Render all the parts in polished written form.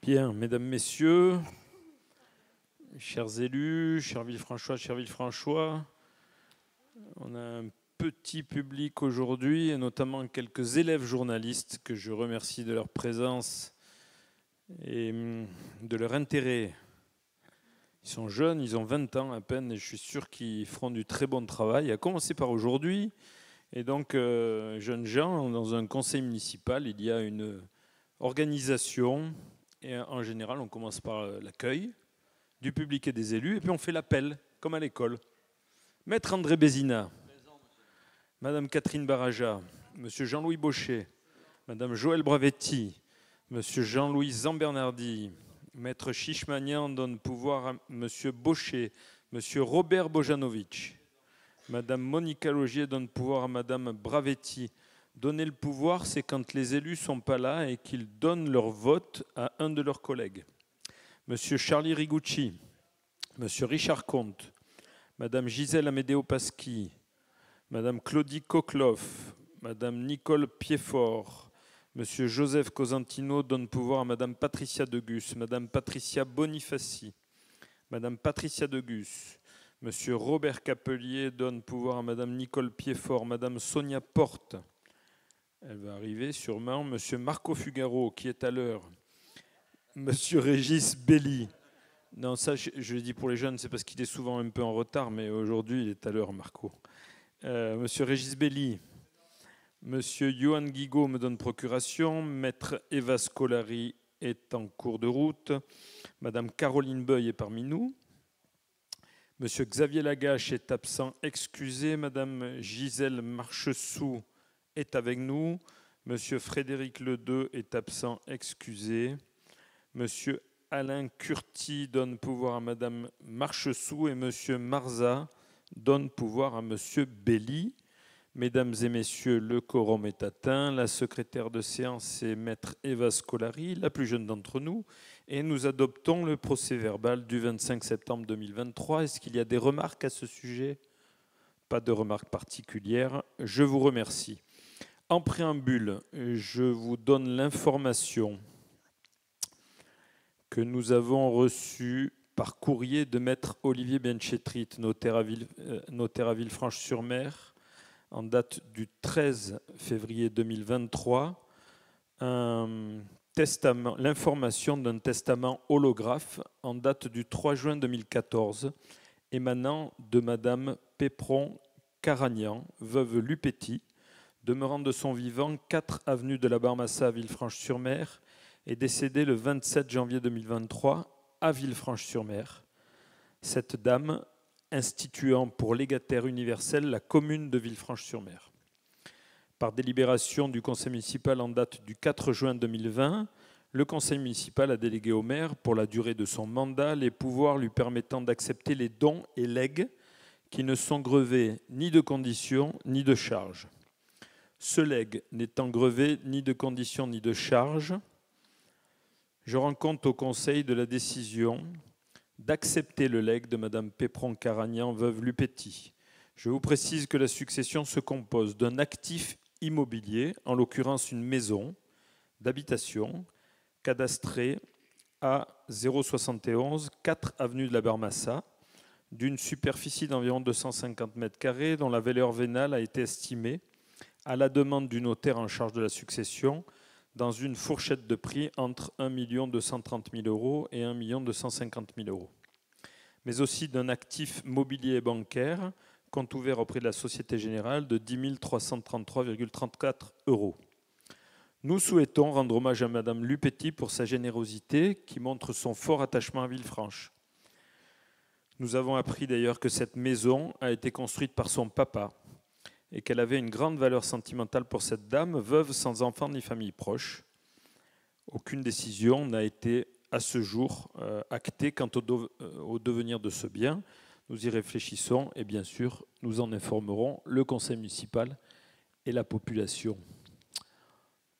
Bien, mesdames, messieurs, chers élus, chers Villefranchois, chers Villefranchois, on a un petit public aujourd'hui, et notamment quelques élèves journalistes que je remercie de leur présence et de leur intérêt. Ils sont jeunes, ils ont 20 ans à peine, et je suis sûr qu'ils feront du très bon travail, à commencer par aujourd'hui. Et donc, jeunes gens, dans un conseil municipal, il y a une organisation, et en général, on commence par l'accueil du public et des élus, et puis on fait l'appel, comme à l'école. Maître André Bézina, Madame Catherine Baraja, Monsieur Jean-Louis Baucher, Madame Joëlle Bravetti, Monsieur Jean-Louis Zambernardi, Maître Chichmanian donne pouvoir à Monsieur Baucher, Monsieur Robert Bojanovic, Madame Monica Logier donne pouvoir à Madame Bravetti. Donner le pouvoir, c'est quand les élus ne sont pas là et qu'ils donnent leur vote à un de leurs collègues. Monsieur Charlie Rigucci, Monsieur Richard Comte, Madame Gisèle Amédéo-Pasqui, Madame Claudie Coqueloff, Madame Nicole Piedfort, Monsieur Joseph Cosentino donne pouvoir à Madame Patricia Degus, Madame Patricia Bonifaci, Madame Patricia Degus, Monsieur Robert Capelier donne pouvoir à Madame Nicole Piedfort, Madame Sonia Porte, elle va arriver sûrement, Monsieur Marco Fugaro qui est à l'heure, Monsieur Régis Belli. Non, ça, je le dis pour les jeunes, c'est parce qu'il est souvent un peu en retard, mais aujourd'hui, il est à l'heure, Marco. Monsieur Régis Belli, Monsieur Johan Guigaud me donne procuration, Maître Eva Scolari est en cours de route, Madame Caroline Beuil est parmi nous, Monsieur Xavier Lagache est absent, excusé, Madame Gisèle Marchessou est avec nous, Monsieur Frédéric Ledeux est absent, excusé, Monsieur Alain Curti donne pouvoir à Madame Marchessou et Monsieur Marza donne pouvoir à Monsieur Belli. Mesdames et messieurs, le quorum est atteint. La secrétaire de séance est Maître Eva Scolari, la plus jeune d'entre nous, et nous adoptons le procès-verbal du 25 septembre 2023. Est-ce qu'il y a des remarques à ce sujet? Pas de remarques particulières. Je vous remercie. En préambule, je vous donne l'information que nous avons reçu par courrier de Maître Olivier Benchetrit, notaire à Villefranche-sur-Mer, en date du 13 février 2023, l'information d'un testament holographe en date du 3 juin 2014, émanant de Madame Pépron-Caragnan, veuve Lupetti, demeurant de son vivant 4 avenue de la Barmassa à Villefranche-sur-Mer, est décédée le 27 janvier 2023 à Villefranche-sur-Mer. Cette dame instituant pour légataire universel la commune de Villefranche-sur-Mer. Par délibération du conseil municipal en date du 4 juin 2020, le conseil municipal a délégué au maire, pour la durée de son mandat, les pouvoirs lui permettant d'accepter les dons et legs qui ne sont grevés ni de conditions ni de charges. Ce legs n'étant grevé ni de conditions ni de charges, je rends compte au conseil de la décision d'accepter le legs de Madame Pépron-Caragnan, veuve Lupetti. Je vous précise que la succession se compose d'un actif immobilier, en l'occurrence une maison d'habitation, cadastrée à 071, 4 avenue de la Barmassa, d'une superficie d'environ 250 m², dont la valeur vénale a été estimée, à la demande du notaire en charge de la succession, dans une fourchette de prix entre 1 230 000 € et 1 250 000 €. Mais aussi d'un actif mobilier et bancaire, compte ouvert auprès de la Société Générale de 10 333,34 €. Nous souhaitons rendre hommage à Madame Lupetti pour sa générosité qui montre son fort attachement à Villefranche. Nous avons appris d'ailleurs que cette maison a été construite par son papa et qu'elle avait une grande valeur sentimentale pour cette dame, veuve sans enfant ni famille proche. Aucune décision n'a été à ce jour actée quant au devenir de ce bien. Nous y réfléchissons et bien sûr, nous en informerons le conseil municipal et la population.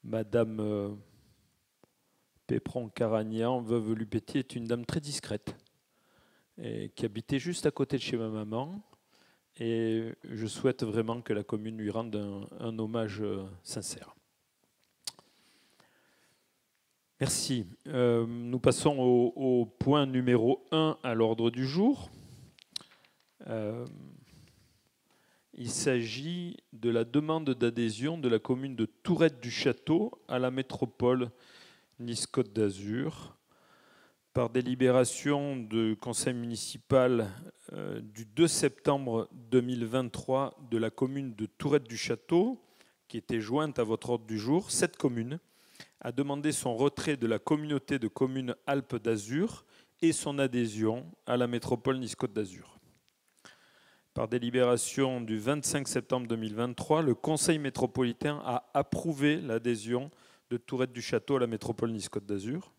Madame Pépron-Caragnan, veuve Lupetti, est une dame très discrète et qui habitait juste à côté de chez ma maman. Et je souhaite vraiment que la commune lui rende un hommage sincère. Merci. Nous passons au point numéro 1 à l'ordre du jour. Il s'agit de la demande d'adhésion de la commune de Tourette-du-Château à la métropole Nice-Côte d'Azur par délibération du conseil municipal du 2 septembre 2023 de la commune de Tourette-du-Château, qui était jointe à votre ordre du jour. Cette commune a demandé son retrait de la communauté de communes Alpes d'Azur et son adhésion à la métropole Nice-Côte d'Azur. Par délibération du 25 septembre 2023, le Conseil métropolitain a approuvé l'adhésion de Tourette-du-Château à la métropole Nice-Côte d'Azur.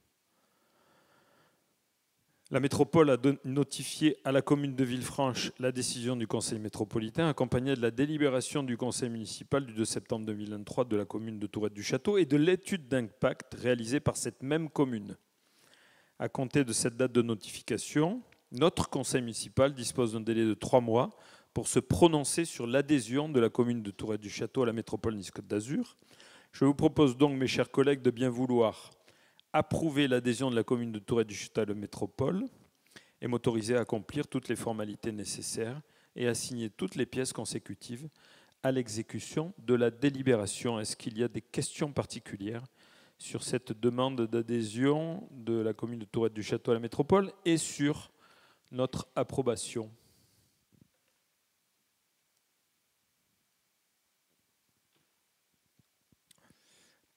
La métropole a notifié à la commune de Villefranche la décision du Conseil métropolitain, accompagnée de la délibération du Conseil municipal du 2 septembre 2023 de la commune de Tourette-du-Château et de l'étude d'impact réalisée par cette même commune. À compter de cette date de notification, notre Conseil municipal dispose d'un délai de 3 mois pour se prononcer sur l'adhésion de la commune de Tourette-du-Château à la métropole Nice-Côte d'Azur. Je vous propose donc, mes chers collègues, de bien vouloir approuver l'adhésion de la commune de Tourette-du-Château à la métropole et m'autoriser à accomplir toutes les formalités nécessaires et à signer toutes les pièces consécutives à l'exécution de la délibération. Est-ce qu'il y a des questions particulières sur cette demande d'adhésion de la commune de Tourette-du-Château à la métropole et sur notre approbation?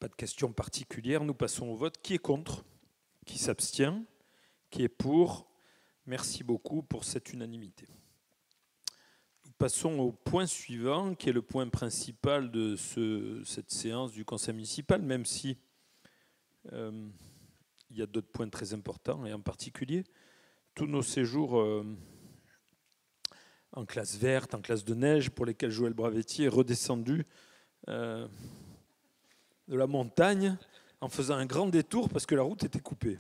Pas de questions particulières. Nous passons au vote. Qui est contre? Qui s'abstient? Qui est pour? Merci beaucoup pour cette unanimité. Nous passons au point suivant, qui est le point principal de cette séance du Conseil municipal, même si il y a d'autres points très importants, et en particulier tous nos séjours en classe verte, en classe de neige, pour lesquels Joël Bravetti est redescendu de la montagne en faisant un grand détour parce que la route était coupée.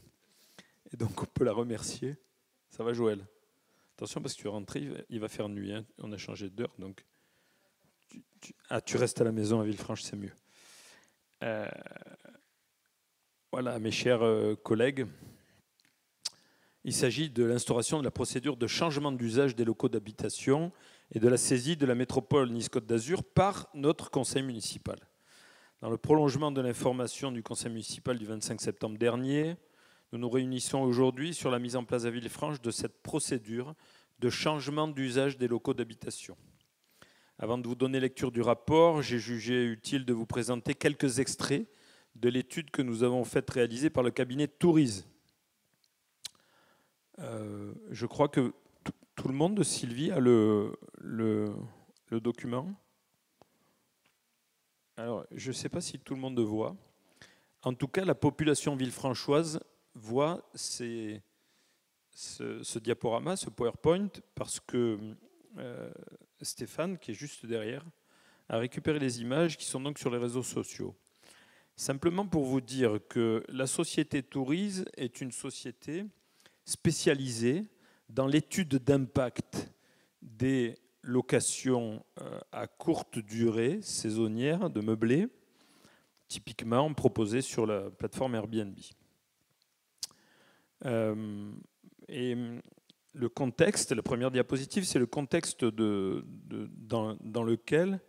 Et donc on peut la remercier. Ça va, Joël? Attention parce que tu es rentré, il va faire nuit. Hein. On a changé d'heure, donc tu restes à la maison à Villefranche, c'est mieux. Voilà, mes chers collègues, il s'agit de l'instauration de la procédure de changement d'usage des locaux d'habitation et de la saisie de la métropole Nice-Côte d'Azur par notre conseil municipal. Dans le prolongement de l'information du conseil municipal du 25 septembre dernier, nous nous réunissons aujourd'hui sur la mise en place à Villefranche de cette procédure de changement d'usage des locaux d'habitation. Avant de vous donner lecture du rapport, j'ai jugé utile de vous présenter quelques extraits de l'étude que nous avons faite réaliser par le cabinet Tourise. Je crois que tout le monde, Sylvie, a le document. Alors, je ne sais pas si tout le monde le voit. En tout cas, la population villefranchoise voit ce diaporama, ce PowerPoint, parce que Stéphane, qui est juste derrière, a récupéré les images qui sont donc sur les réseaux sociaux. Simplement pour vous dire que la société Tourise est une société spécialisée dans l'étude d'impact des locations à courte durée, saisonnières, de meublés, typiquement proposées sur la plateforme Airbnb. Et le contexte, la première diapositive, c'est le contexte dans lequel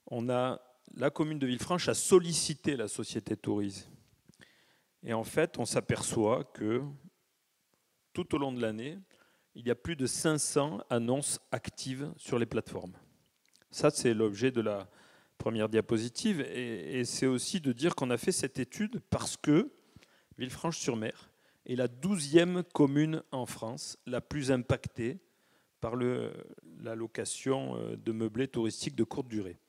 la commune de Villefranche a sollicité la société Tourise. Et en fait, on s'aperçoit que tout au long de l'année, il y a plus de 500 annonces actives sur les plateformes. Ça, c'est l'objet de la première diapositive. Et c'est aussi de dire qu'on a fait cette étude parce que Villefranche-sur-Mer est la 12e commune en France la plus impactée par la location de meublés touristiques de courte durée.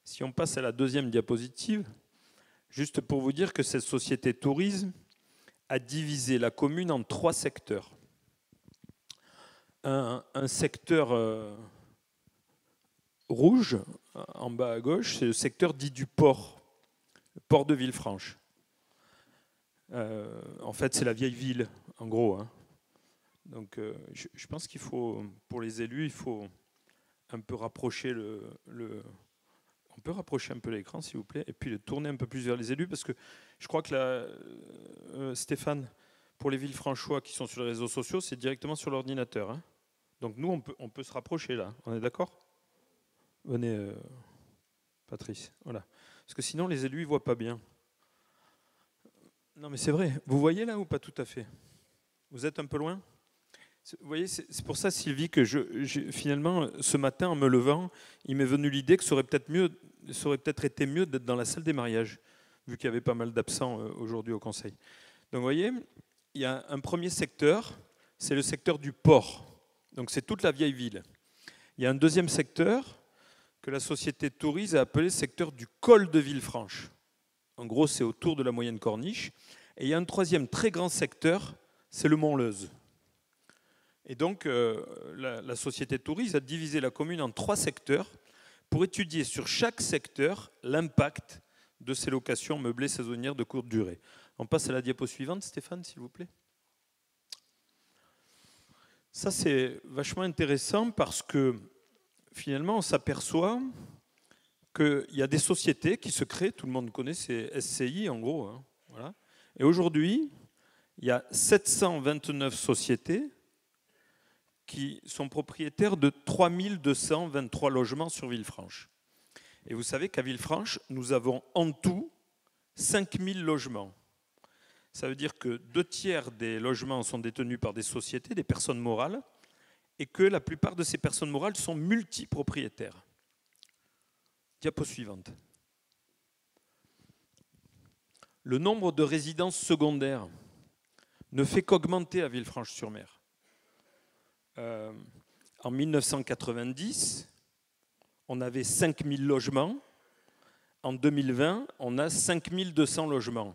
Si on passe à la deuxième diapositive, juste pour vous dire que cette société Tourisme a divisé la commune en 3 secteurs. Un secteur rouge, en bas à gauche, c'est le secteur dit du port, le port de Villefranche. En fait, c'est la vieille ville, en gros. Hein. Donc, je pense qu'il faut, pour les élus, il faut un peu rapprocher On peut rapprocher un peu l'écran, s'il vous plaît, et puis le tourner un peu plus vers les élus, parce que je crois que Stéphane, pour les Villefranchois qui sont sur les réseaux sociaux, c'est directement sur l'ordinateur. Hein. Donc nous, on peut se rapprocher là. On est d'accord? Venez, Patrice. Voilà. Parce que sinon, les élus, ils ne voient pas bien. Non, mais c'est vrai. Vous voyez là ou pas tout à fait? Vous êtes un peu loin? Vous voyez, c'est pour ça, Sylvie, que finalement, ce matin, en me levant, il m'est venu l'idée que ça aurait peut-être été mieux d'être dans la salle des mariages, vu qu'il y avait pas mal d'absents aujourd'hui au Conseil. Donc, vous voyez, il y a un premier secteur, c'est le secteur du port. Donc, c'est toute la vieille ville. Il y a un deuxième secteur que la société Tourise a appelé secteur du col de Villefranche. En gros, c'est autour de la moyenne corniche. Et il y a un troisième très grand secteur, c'est le Mont-Leuze. Et donc, la société Tourise a divisé la commune en 3 secteurs pour étudier sur chaque secteur l'impact de ces locations meublées saisonnières de courte durée. On passe à la diapo suivante, Stéphane, s'il vous plaît. Ça, c'est vachement intéressant parce que finalement, on s'aperçoit qu'il y a des sociétés qui se créent, tout le monde connaît, c'est SCI en gros. Hein, voilà. Et aujourd'hui, il y a 729 sociétés qui sont propriétaires de 3223 logements sur Villefranche. Et vous savez qu'à Villefranche, nous avons en tout 5000 logements. Ça veut dire que 2/3 des logements sont détenus par des sociétés, des personnes morales, et que la plupart de ces personnes morales sont multipropriétaires. Diapo suivante. Le nombre de résidences secondaires ne fait qu'augmenter à Villefranche-sur-Mer. En 1990, on avait 5000 logements. En 2020, on a 5200 logements.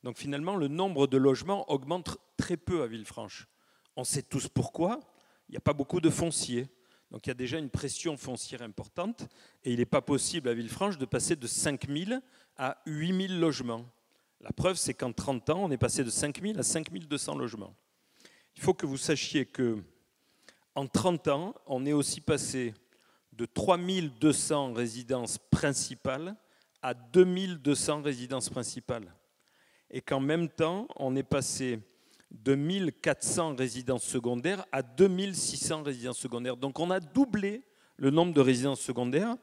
Donc finalement, le nombre de logements augmente très peu à Villefranche. On sait tous pourquoi. Il n'y a pas beaucoup de foncier. Donc il y a déjà une pression foncière importante. Et il n'est pas possible à Villefranche de passer de 5000 à 8000 logements. La preuve, c'est qu'en 30 ans, on est passé de 5000 à 5200 logements. Il faut que vous sachiez que en 30 ans, on est aussi passé de 3200 résidences principales à 2200 résidences principales. Et qu'en même temps, on est passé de 1400 résidences secondaires à 2600 résidences secondaires. Donc on a doublé le nombre de résidences secondaires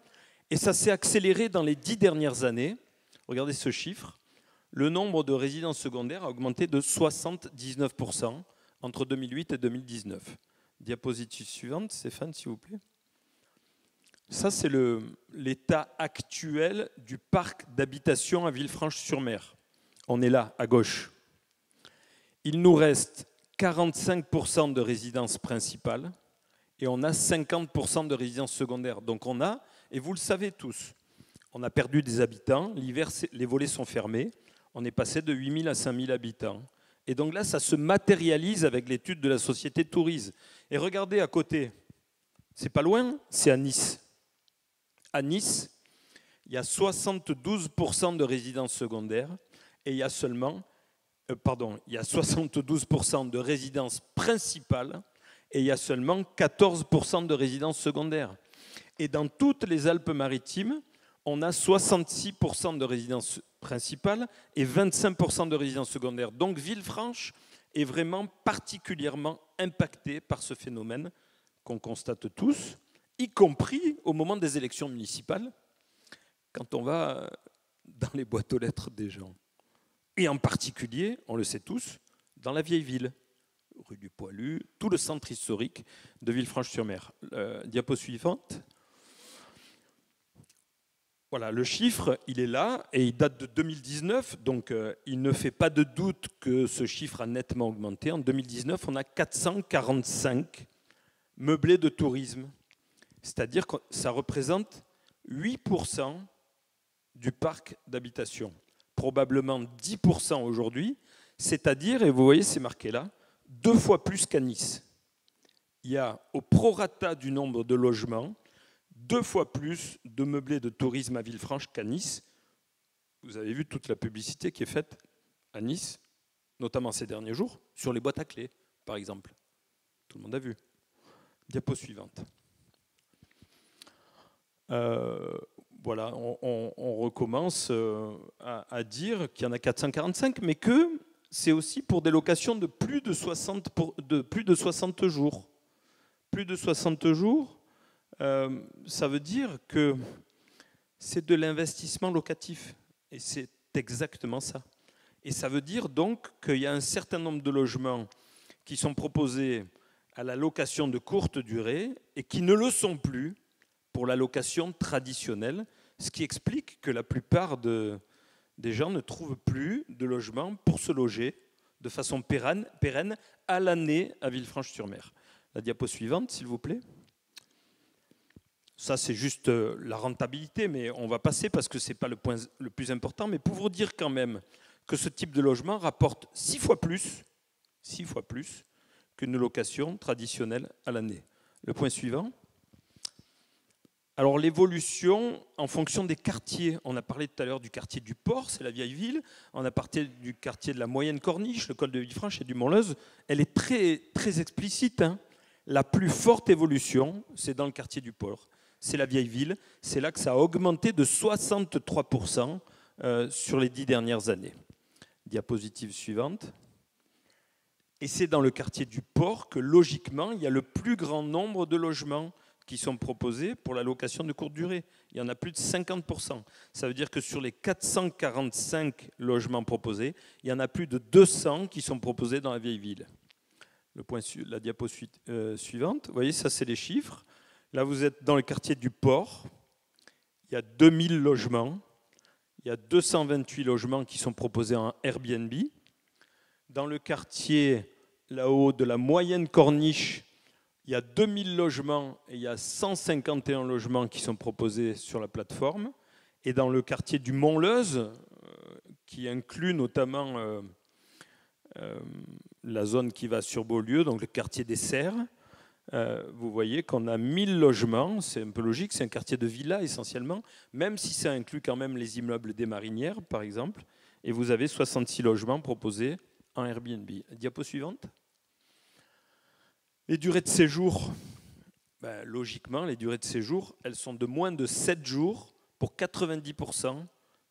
et ça s'est accéléré dans les 10 dernières années. Regardez ce chiffre. Le nombre de résidences secondaires a augmenté de 79% entre 2008 et 2019. Diapositive suivante, Stéphane, s'il vous plaît. Ça, c'est l'état actuel du parc d'habitation à Villefranche-sur-Mer. On est là, à gauche. Il nous reste 45% de résidences principales et on a 50% de résidences secondaires. Donc on a, et vous le savez tous, on a perdu des habitants, l'hiver, les volets sont fermés, on est passé de 8000 à 5000 habitants. Et donc là, ça se matérialise avec l'étude de la société Tourise. Et regardez à côté, c'est pas loin, c'est à Nice. À Nice, il y a 72% de résidences secondaires et il y a seulement, il y a 72% de résidences principales et il y a seulement 14% de résidences secondaires. Et dans toutes les Alpes-Maritimes, on a 66% de résidences principales et 25% de résidences secondaires. Donc Villefranche est vraiment particulièrement impactée par ce phénomène qu'on constate tous, y compris au moment des élections municipales, quand on va dans les boîtes aux lettres des gens. Et en particulier, on le sait tous, dans la vieille ville, rue du Poilu, tout le centre historique de Villefranche-sur-Mer. Diapo suivante. Voilà, le chiffre, il est là et il date de 2019, donc il ne fait pas de doute que ce chiffre a nettement augmenté. En 2019, on a 445 meublés de tourisme, c'est-à-dire que ça représente 8% du parc d'habitation, probablement 10% aujourd'hui, c'est-à-dire, et vous voyez, c'est marqué là, 2 fois plus qu'à Nice. Il y a au prorata du nombre de logements, 2 fois plus de meublés de tourisme à Villefranche qu'à Nice. Vous avez vu toute la publicité qui est faite à Nice, notamment ces derniers jours, sur les boîtes à clés, par exemple. Tout le monde a vu. Diapo suivante. voilà, on recommence à dire qu'il y en a 445, mais que c'est aussi pour des locations de plus de 60, plus de 60 jours. Plus de 60 jours, ça veut dire que c'est de l'investissement locatif. Et c'est exactement ça. Et ça veut dire donc qu'il y a un certain nombre de logements qui sont proposés à la location de courte durée et qui ne le sont plus pour la location traditionnelle, ce qui explique que la plupart des gens ne trouvent plus de logement pour se loger de façon pérenne à l'année à Villefranche-sur-Mer. La diapo suivante, s'il vous plaît. Ça, c'est juste la rentabilité, mais on va passer parce que ce n'est pas le point le plus important. Mais pour vous dire quand même que ce type de logement rapporte 6 fois plus qu'une location traditionnelle à l'année. Le point suivant. Alors l'évolution en fonction des quartiers. On a parlé tout à l'heure du quartier du Port, c'est la vieille ville. On a parlé du quartier de la Moyenne Corniche, le col de Villefranche et du Montleuze. Elle est très, très explicite. La plus forte évolution, c'est dans le quartier du Port. C'est la vieille ville. C'est là que ça a augmenté de 63% sur les 10 dernières années. Diapositive suivante. Et c'est dans le quartier du Port que, logiquement, il y a le plus grand nombre de logements qui sont proposés pour la location de courte durée. Il y en a plus de 50%. Ça veut dire que sur les 445 logements proposés, il y en a plus de 200 qui sont proposés dans la vieille ville. La diapo suivante. Vous voyez, ça, c'est les chiffres. Là, vous êtes dans le quartier du Port. Il y a 2000 logements. Il y a 228 logements qui sont proposés en Airbnb. Dans le quartier, là-haut, de la Moyenne Corniche, il y a 2000 logements et il y a 151 logements qui sont proposés sur la plateforme. Et dans le quartier du Montleuze, qui inclut notamment la zone qui va sur Beaulieu, donc le quartier des Serres, vous voyez qu'on a 1000 logements. C'est un peu logique, c'est un quartier de villas essentiellement, même si ça inclut quand même les immeubles des Marinières, par exemple. Et vous avez 66 logements proposés en Airbnb. Diapo suivante. Les durées de séjour, logiquement, les durées de séjour, elles sont de moins de 7 jours pour 90%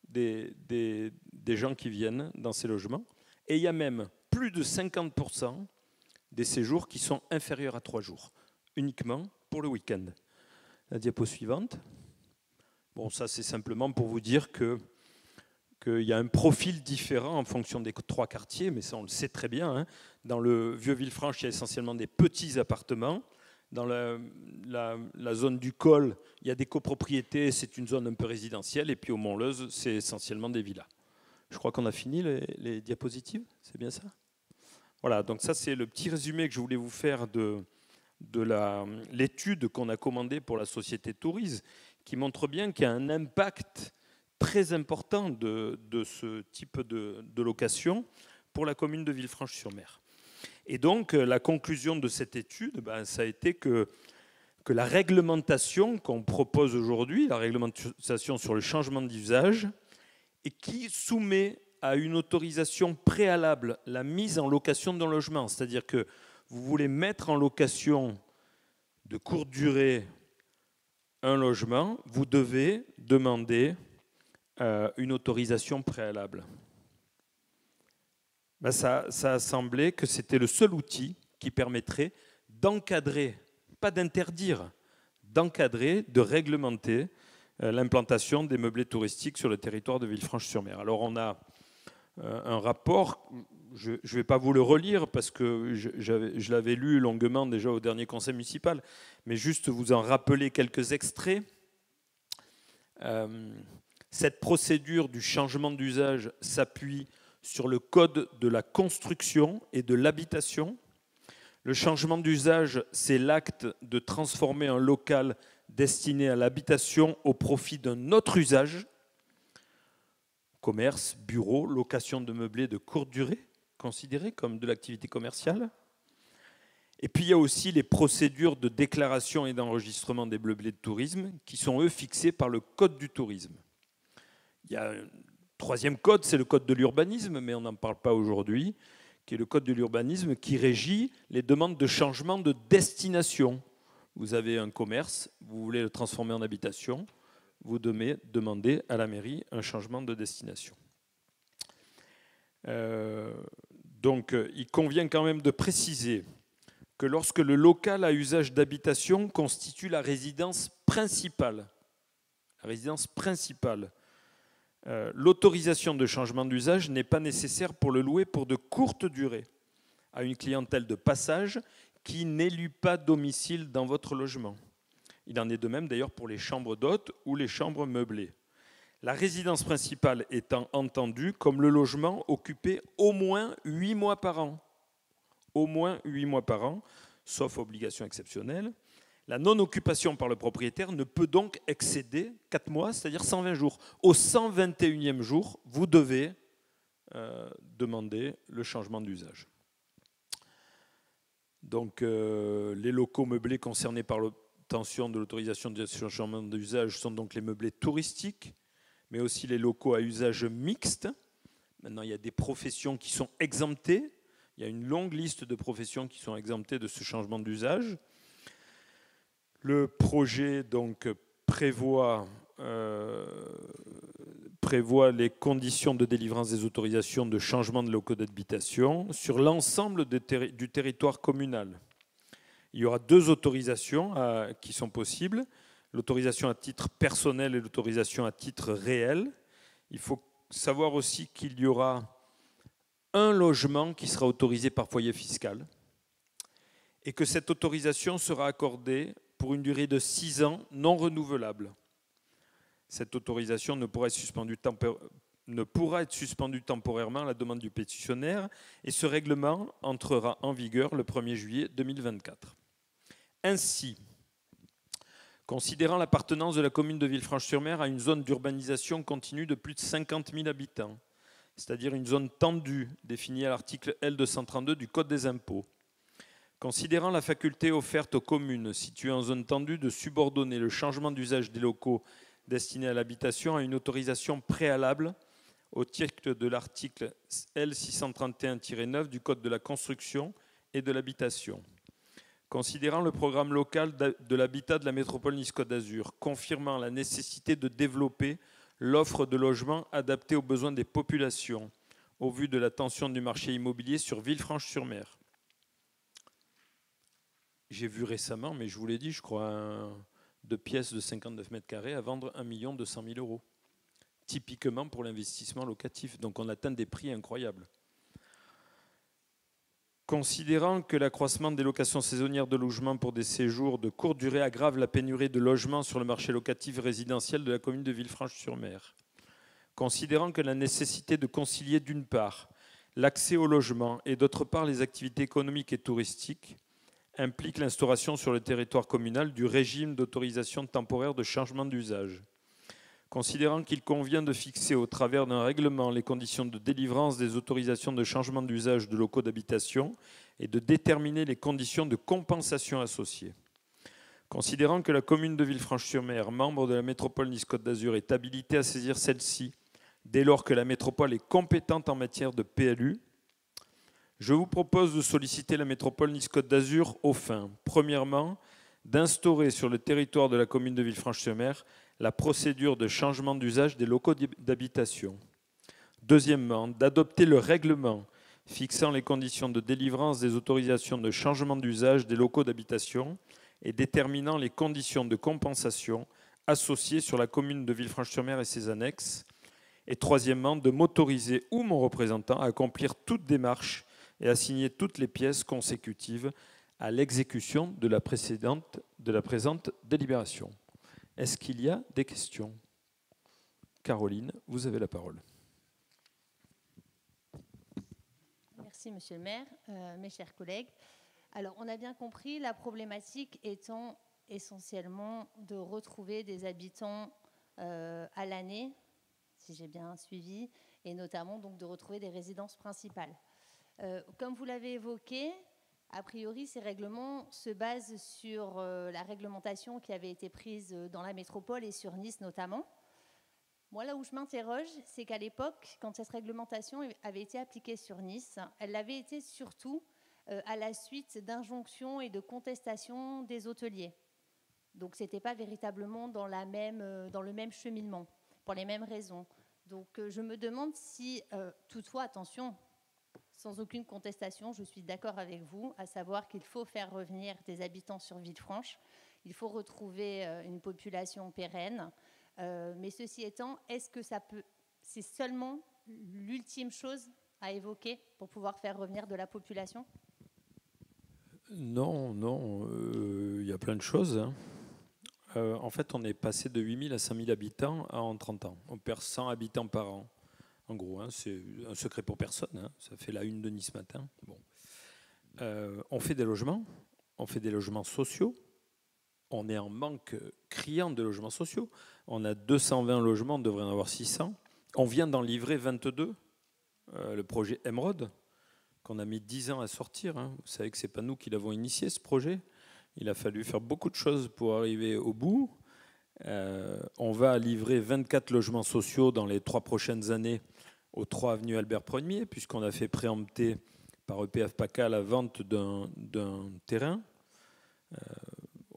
des gens qui viennent dans ces logements. Et il y a même plus de 50% des séjours qui sont inférieurs à 3 jours, uniquement pour le week-end. La diapo suivante. Bon, ça, c'est simplement pour vous dire qu'il y a un profil différent en fonction des 3 quartiers, mais ça, on le sait très bien. Dans le vieux Villefranche, il y a essentiellement des petits appartements. Dans la zone du Col, il y a des copropriétés, c'est une zone un peu résidentielle. Et puis au Montleuze, c'est essentiellement des villas. Je crois qu'on a fini les diapositives, c'est bien ça? Voilà, donc ça, c'est le petit résumé que je voulais vous faire de l'étude qu'on a commandée pour la société Tourise, qui montre bien qu'il y a un impact très important de ce type de location pour la commune de Villefranche-sur-Mer. Et donc, la conclusion de cette étude, ça a été que la réglementation qu'on propose aujourd'hui, la réglementation sur le changement d'usage, et qui soumet à une autorisation préalable la mise en location d'un logement, c'est-à-dire que vous voulez mettre en location de courte durée un logement, vous devez demander une autorisation préalable. Ça a semblé que c'était le seul outil qui permettrait d'encadrer, pas d'interdire, d'encadrer, de réglementer l'implantation des meublés touristiques sur le territoire de Villefranche-sur-Mer. Alors on a un rapport, je ne vais pas vous le relire parce que je l'avais lu longuement déjà au dernier conseil municipal, mais juste vous en rappeler quelques extraits. Cette procédure du changement d'usage s'appuie sur le code de la construction et de l'habitation. Le changement d'usage, c'est l'acte de transformer un local destiné à l'habitation au profit d'un autre usage, commerce, bureau, location de meublés de courte durée, considéré comme de l'activité commerciale. Et puis il y a aussi les procédures de déclaration et d'enregistrement des meublés de tourisme qui sont, eux, fixés par le Code du tourisme. Il y a un troisième code, c'est le Code de l'urbanisme, mais on n'en parle pas aujourd'hui, qui est le Code de l'urbanisme qui régit les demandes de changement de destination. Vous avez un commerce, vous voulez le transformer en habitation, vous devez demander à la mairie un changement de destination. Donc, il convient quand même de préciser que lorsque le local à usage d'habitation constitue la résidence principale, l'autorisation de changement d'usage n'est pas nécessaire pour le louer pour de courtes durées à une clientèle de passage qui n'élut pas domicile dans votre logement. Il en est de même d'ailleurs pour les chambres d'hôtes ou les chambres meublées. La résidence principale étant entendue comme le logement occupé au moins 8 mois par an. Au moins 8 mois par an, sauf obligation exceptionnelle. La non-occupation par le propriétaire ne peut donc excéder 4 mois, c'est-à-dire 120 jours. Au 121e jour, vous devez demander le changement d'usage. Donc, les locaux meublés concernés par l'obtention de l'autorisation de changement d'usage sont donc les meublés touristiques, mais aussi les locaux à usage mixte. Maintenant, il y a des professions qui sont exemptées. Il y a une longue liste de professions qui sont exemptées de ce changement d'usage. Le projet donc prévoit les conditions de délivrance des autorisations de changement de locaux d'habitation sur l'ensemble du territoire communal. Il y aura 2 autorisations qui sont possibles, l'autorisation à titre personnel et l'autorisation à titre réel. Il faut savoir aussi qu'il y aura un logement qui sera autorisé par foyer fiscal et que cette autorisation sera accordée pour une durée de 6 ans non renouvelable. Cette autorisation ne pourra être suspendue temporairement à la demande du pétitionnaire et ce règlement entrera en vigueur le 1er juillet 2024. Ainsi, considérant l'appartenance de la commune de Villefranche-sur-Mer à une zone d'urbanisation continue de plus de 50 000 habitants, c'est-à-dire une zone tendue définie à l'article L232 du Code des impôts, considérant la faculté offerte aux communes situées en zone tendue de subordonner le changement d'usage des locaux destinés à l'habitation à une autorisation préalable au titre de l'article L631-9 du Code de la construction et de l'habitation. Considérant le programme local de l'habitat de la métropole Nice-Côte d'Azur, confirmant la nécessité de développer l'offre de logements adaptés aux besoins des populations au vu de la tension du marché immobilier sur Villefranche-sur-Mer. J'ai vu récemment, mais je vous l'ai dit, je crois, 2 pièces de 59 mètres carrés à vendre 1 200 000 €. Typiquement pour l'investissement locatif. Donc on atteint des prix incroyables. Considérant que l'accroissement des locations saisonnières de logements pour des séjours de courte durée aggrave la pénurie de logements sur le marché locatif résidentiel de la commune de Villefranche-sur-Mer. Considérant que la nécessité de concilier d'une part l'accès au logement et d'autre part les activités économiques et touristiques implique l'instauration sur le territoire communal du régime d'autorisation temporaire de changement d'usage. Considérant qu'il convient de fixer au travers d'un règlement les conditions de délivrance des autorisations de changement d'usage de locaux d'habitation et de déterminer les conditions de compensation associées. Considérant que la commune de Villefranche-sur-Mer, membre de la métropole Nice-Côte d'Azur, est habilitée à saisir celle-ci dès lors que la métropole est compétente en matière de PLU, je vous propose de solliciter la métropole Nice-Côte d'Azur aux fins, premièrement, d'instaurer sur le territoire de la commune de Villefranche-sur-Mer la procédure de changement d'usage des locaux d'habitation. Deuxièmement, d'adopter le règlement fixant les conditions de délivrance des autorisations de changement d'usage des locaux d'habitation et déterminant les conditions de compensation associées sur la commune de Villefranche-sur-Mer et ses annexes. Et troisièmement, de m'autoriser ou mon représentant à accomplir toute démarche et à signer toutes les pièces consécutives à l'exécution de la présente délibération. Est-ce qu'il y a des questions? Caroline, vous avez la parole. Merci, Monsieur le maire, mes chers collègues. Alors, on a bien compris, la problématique étant essentiellement de retrouver des habitants à l'année, si j'ai bien suivi, et notamment donc de retrouver des résidences principales. Comme vous l'avez évoqué, a priori, ces règlements se basent sur la réglementation qui avait été prise dans la métropole et sur Nice notamment. Moi, là où je m'interroge, c'est qu'à l'époque, quand cette réglementation avait été appliquée sur Nice, elle l'avait été surtout à la suite d'injonctions et de contestations des hôteliers. Donc, ce n'était pas véritablement dans le même cheminement, pour les mêmes raisons. Donc, je me demande si, toutefois, attention, sans aucune contestation, je suis d'accord avec vous, à savoir qu'il faut faire revenir des habitants sur Villefranche, il faut retrouver une population pérenne. Mais ceci étant, est-ce que c'est seulement l'ultime chose à évoquer pour pouvoir faire revenir de la population ? Non, non, y a plein de choses. Hein. En fait, on est passé de 8 000 à 5 000 habitants en 30 ans. On perd 100 habitants par an. En gros, hein, c'est un secret pour personne. Hein. Ça fait la une de Nice Matin. Bon. On fait des logements sociaux. On est en manque criant de logements sociaux. On a 220 logements, on devrait en avoir 600. On vient d'en livrer 22. Le projet Emeraude, qu'on a mis 10 ans à sortir. Hein. Vous savez que ce n'est pas nous qui l'avons initié, ce projet. Il a fallu faire beaucoup de choses pour arriver au bout. On va livrer 24 logements sociaux dans les 3 prochaines années aux 3 avenues Albert Ier, puisqu'on a fait préempter par EPF PACA la vente d'un terrain.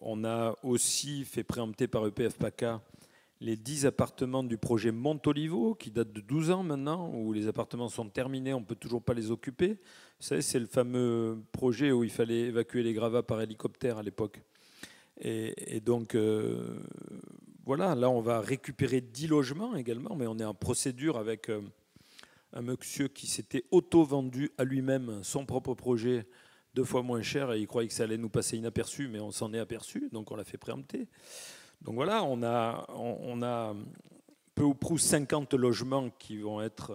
On a aussi fait préempter par EPF PACA les 10 appartements du projet Montolivo, qui date de 12 ans maintenant, où les appartements sont terminés, on ne peut toujours pas les occuper. Vous savez, c'est le fameux projet où il fallait évacuer les gravats par hélicoptère à l'époque. Et donc, voilà, là, on va récupérer 10 logements également, mais on est en procédure avec un monsieur qui s'était auto-vendu à lui-même son propre projet 2 fois moins cher, et il croyait que ça allait nous passer inaperçu, mais on s'en est aperçu, donc on l'a fait préempter. Donc voilà, on a peu ou prou 50 logements qui vont être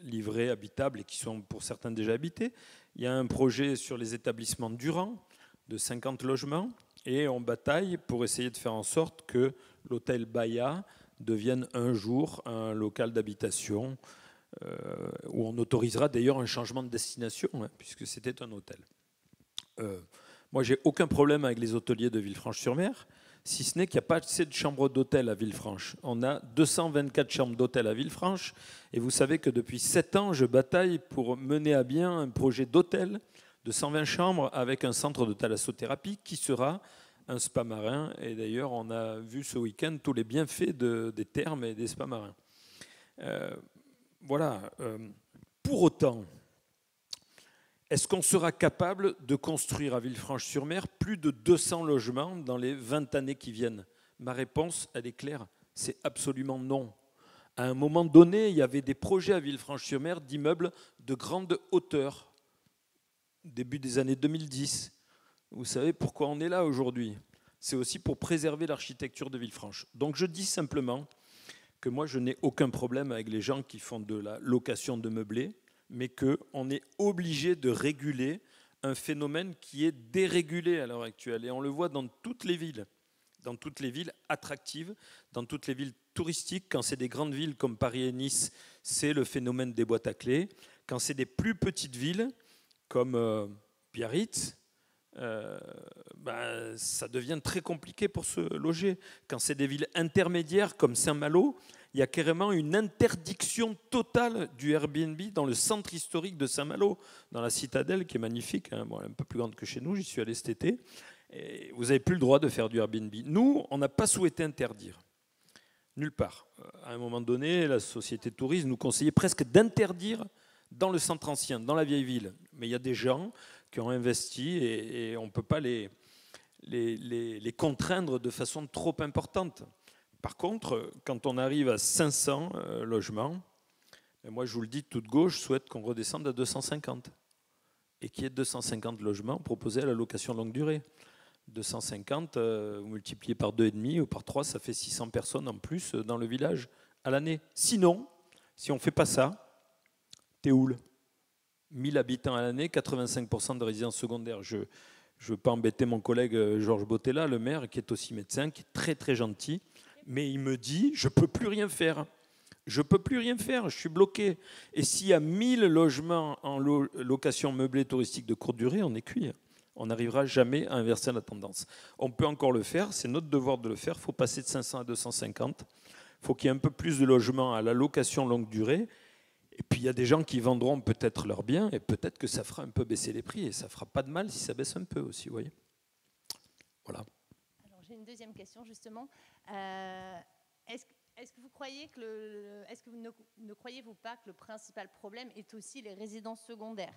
livrés, habitables, et qui sont pour certains déjà habités. Il y a un projet sur les établissements Durand de 50 logements, et on bataille pour essayer de faire en sorte que l'hôtel Baïa devienne un jour un local d'habitation, où on autorisera d'ailleurs un changement de destination, hein, puisque c'était un hôtel. Moi, j'ai aucun problème avec les hôteliers de Villefranche-sur-Mer, si ce n'est qu'il n'y a pas assez de chambres d'hôtel à Villefranche. On a 224 chambres d'hôtel à Villefranche, et vous savez que depuis 7 ans, je bataille pour mener à bien un projet d'hôtel de 120 chambres avec un centre de thalassothérapie qui sera un spa marin. Et d'ailleurs, on a vu ce week-end tous les bienfaits des thermes et des spas marins. Voilà. Pour autant, est-ce qu'on sera capable de construire à Villefranche-sur-Mer plus de 200 logements dans les 20 années qui viennent? Ma réponse, elle est claire, c'est absolument non. À un moment donné, il y avait des projets à Villefranche-sur-Mer d'immeubles de grande hauteur, début des années 2010. Vous savez pourquoi on est là aujourd'hui? C'est aussi pour préserver l'architecture de Villefranche. Donc je dis simplement que moi, je n'ai aucun problème avec les gens qui font de la location de meublés, mais qu'on est obligé de réguler un phénomène qui est dérégulé à l'heure actuelle. Et on le voit dans toutes les villes attractives, dans toutes les villes touristiques. Quand c'est des grandes villes comme Paris et Nice, c'est le phénomène des boîtes à clés. Quand c'est des plus petites villes comme Biarritz, ça devient très compliqué pour se loger. Quand c'est des villes intermédiaires comme Saint-Malo, il y a carrément une interdiction totale du Airbnb dans le centre historique de Saint-Malo, dans la citadelle qui est magnifique, hein. Bon, elle est un peu plus grande que chez nous, j'y suis allé cet été. Et vous n'avez plus le droit de faire du Airbnb. Nous, on n'a pas souhaité interdire. Nulle part. À un moment donné, la société de tourisme nous conseillait presque d'interdire dans le centre ancien, dans la vieille ville. Mais il y a des gens qui ont investi et on ne peut pas les contraindre de façon trop importante. Par contre, quand on arrive à 500 logements, moi je vous le dis de toute gauche, je souhaite qu'on redescende à 250 et qu'il y ait 250 logements proposés à la location longue durée. 250, vous multipliez par 2,5 ou par 3, ça fait 600 personnes en plus dans le village à l'année. Sinon, si on ne fait pas ça, Théoul, 1000 habitants à l'année, 85% de résidences secondaires. Je ne veux pas embêter mon collègue Georges Bottella, le maire, qui est aussi médecin, qui est très très gentil, mais il me dit, je ne peux plus rien faire. Je ne peux plus rien faire, je suis bloqué. Et s'il y a 1000 logements en location meublée touristique de courte durée, on est cuit. On n'arrivera jamais à inverser la tendance. On peut encore le faire, c'est notre devoir de le faire. Il faut passer de 500 à 250. Il faut qu'il y ait un peu plus de logements à la location longue durée. Et puis il y a des gens qui vendront peut-être leurs biens et peut-être que ça fera un peu baisser les prix. Et ça ne fera pas de mal si ça baisse un peu aussi, vous voyez. Voilà. Alors, j'ai une deuxième deuxième question, justement. Est-ce que vous croyez est-ce que vous ne croyez-vous pas que le principal problème est aussi les résidences secondaires?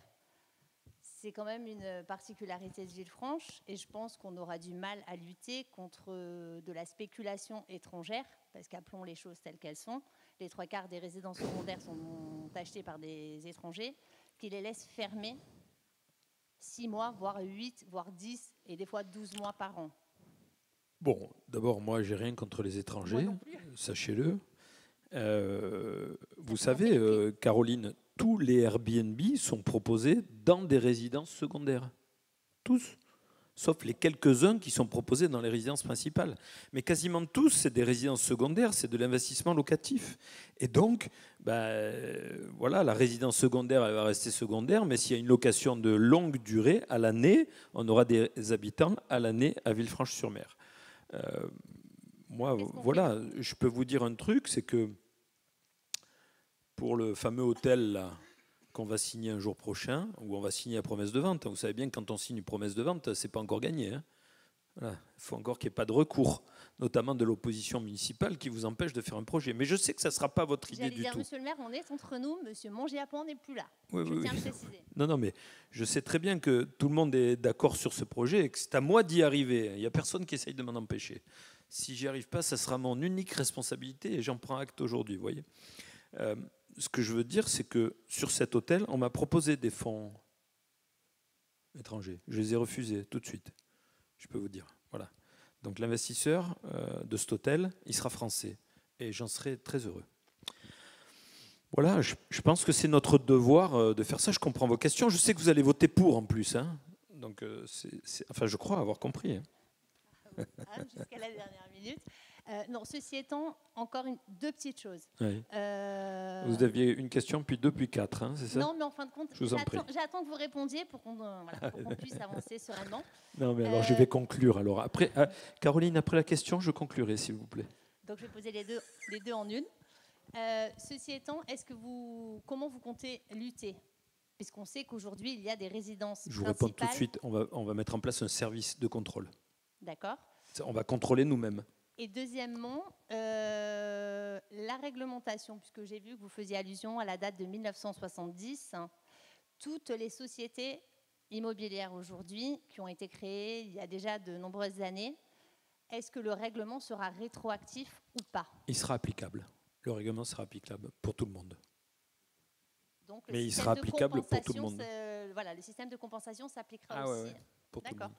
C'est quand même une particularité de Villefranche et je pense qu'on aura du mal à lutter contre de la spéculation étrangère, parce qu'appelons les choses telles qu'elles sont. Les 3/4 des résidences secondaires sont achetées par des étrangers qui les laissent fermer 6 mois, voire 8, voire 10 et des fois 12 mois par an. Bon, d'abord, moi, j'ai rien contre les étrangers, sachez-le. Vous savez, Caroline, tous les Airbnb sont proposés dans des résidences secondaires. Tous. Sauf les quelques-uns qui sont proposés dans les résidences principales. Mais quasiment tous, c'est des résidences secondaires, c'est de l'investissement locatif. Et donc, voilà, la résidence secondaire, elle va rester secondaire, mais s'il y a une location de longue durée, à l'année, on aura des habitants à l'année à Villefranche-sur-Mer. Moi, voilà, je peux vous dire un truc, c'est que pour le fameux hôtel là, qu'on va signer un jour prochain, où on va signer la promesse de vente. Vous savez bien que quand on signe une promesse de vente, c'est pas encore gagné. Hein. Voilà. Il faut encore qu'il n'y ait pas de recours, notamment de l'opposition municipale, qui vous empêche de faire un projet. Mais je sais que ça ne sera pas votre idée du tout. Monsieur le maire, on est entre nous. Monsieur Mongiapon n'est plus là. Oui, je tiens à le préciser. Non, mais je sais très bien que tout le monde est d'accord sur ce projet et que c'est à moi d'y arriver. Il n'y a personne qui essaye de m'en empêcher. Si j'y arrive pas, ça sera mon unique responsabilité et j'en prends acte aujourd'hui. Vous voyez. Ce que je veux dire, c'est que sur cet hôtel, on m'a proposé des fonds étrangers. Je les ai refusés tout de suite. Je peux vous dire. Voilà. Donc l'investisseur de cet hôtel, il sera français. Et j'en serai très heureux. Voilà, je pense que c'est notre devoir de faire ça. Je comprends vos questions. Je sais que vous allez voter pour en plus. Hein. Donc, enfin, je crois avoir compris. Hein. Jusqu'à la dernière minute. Non, ceci étant, encore deux petites choses. Oui. Vous aviez une question, puis deux, puis quatre, hein, c'est ça? Non, mais en fin de compte, j'attends que vous répondiez pour qu'on puisse avancer sereinement. Non, mais alors je vais conclure. Alors après, Caroline, après la question, je conclurai, s'il vous plaît. Donc je vais poser les deux en une. Ceci étant, comment vous comptez lutter? Puisqu'on sait qu'aujourd'hui, il y a des résidences Je vous réponds tout de suite. On va mettre en place un service de contrôle. D'accord. On va contrôler nous-mêmes. Et deuxièmement, la réglementation, puisque j'ai vu que vous faisiez allusion à la date de 1970, hein, toutes les sociétés immobilières aujourd'hui qui ont été créées il y a déjà de nombreuses années, est-ce que le règlement sera rétroactif ou pas? Il sera applicable. Le règlement sera applicable pour tout le monde. Donc, mais il sera applicable pour tout le monde. Voilà, le système de compensation s'appliquera aussi. Ouais, pour tout le monde.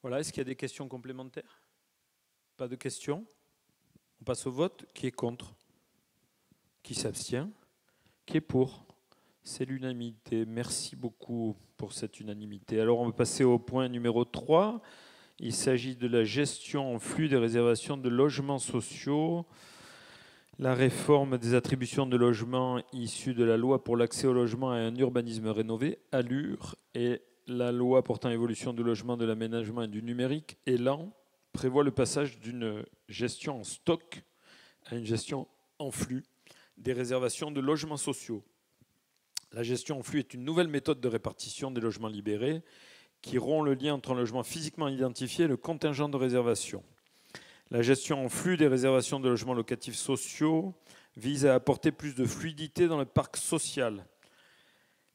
Voilà, est-ce qu'il y a des questions complémentaires? Pas de questions? On passe au vote. Qui est contre? Qui s'abstient? Qui est pour? C'est l'unanimité. Merci beaucoup pour cette unanimité. Alors, on va passer au point numéro 3. Il s'agit de la gestion en flux des réservations de logements sociaux. La réforme des attributions de logements issues de la loi pour l'accès au logement et un urbanisme rénové, ALUR, et la loi portant évolution du logement, de l'aménagement et du numérique, ELAN, prévoit le passage d'une gestion en stock à une gestion en flux des réservations de logements sociaux. La gestion en flux est une nouvelle méthode de répartition des logements libérés qui rompt le lien entre un logement physiquement identifié et le contingent de réservation. La gestion en flux des réservations de logements locatifs sociaux vise à apporter plus de fluidité dans le parc social.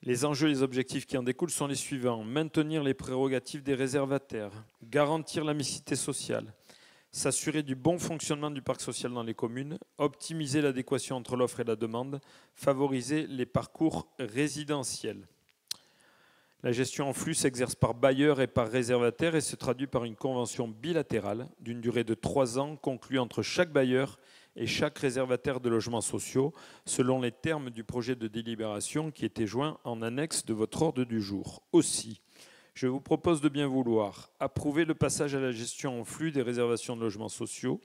Les enjeux et les objectifs qui en découlent sont les suivants. Maintenir les prérogatives des réservataires, garantir la mixité sociale, s'assurer du bon fonctionnement du parc social dans les communes, optimiser l'adéquation entre l'offre et la demande, favoriser les parcours résidentiels. La gestion en flux s'exerce par bailleur et par réservataire et se traduit par une convention bilatérale d'une durée de 3 ans conclue entre chaque bailleur et chaque réservataire de logements sociaux, selon les termes du projet de délibération qui était joint en annexe de votre ordre du jour. Aussi, je vous propose de bien vouloir approuver le passage à la gestion en flux des réservations de logements sociaux,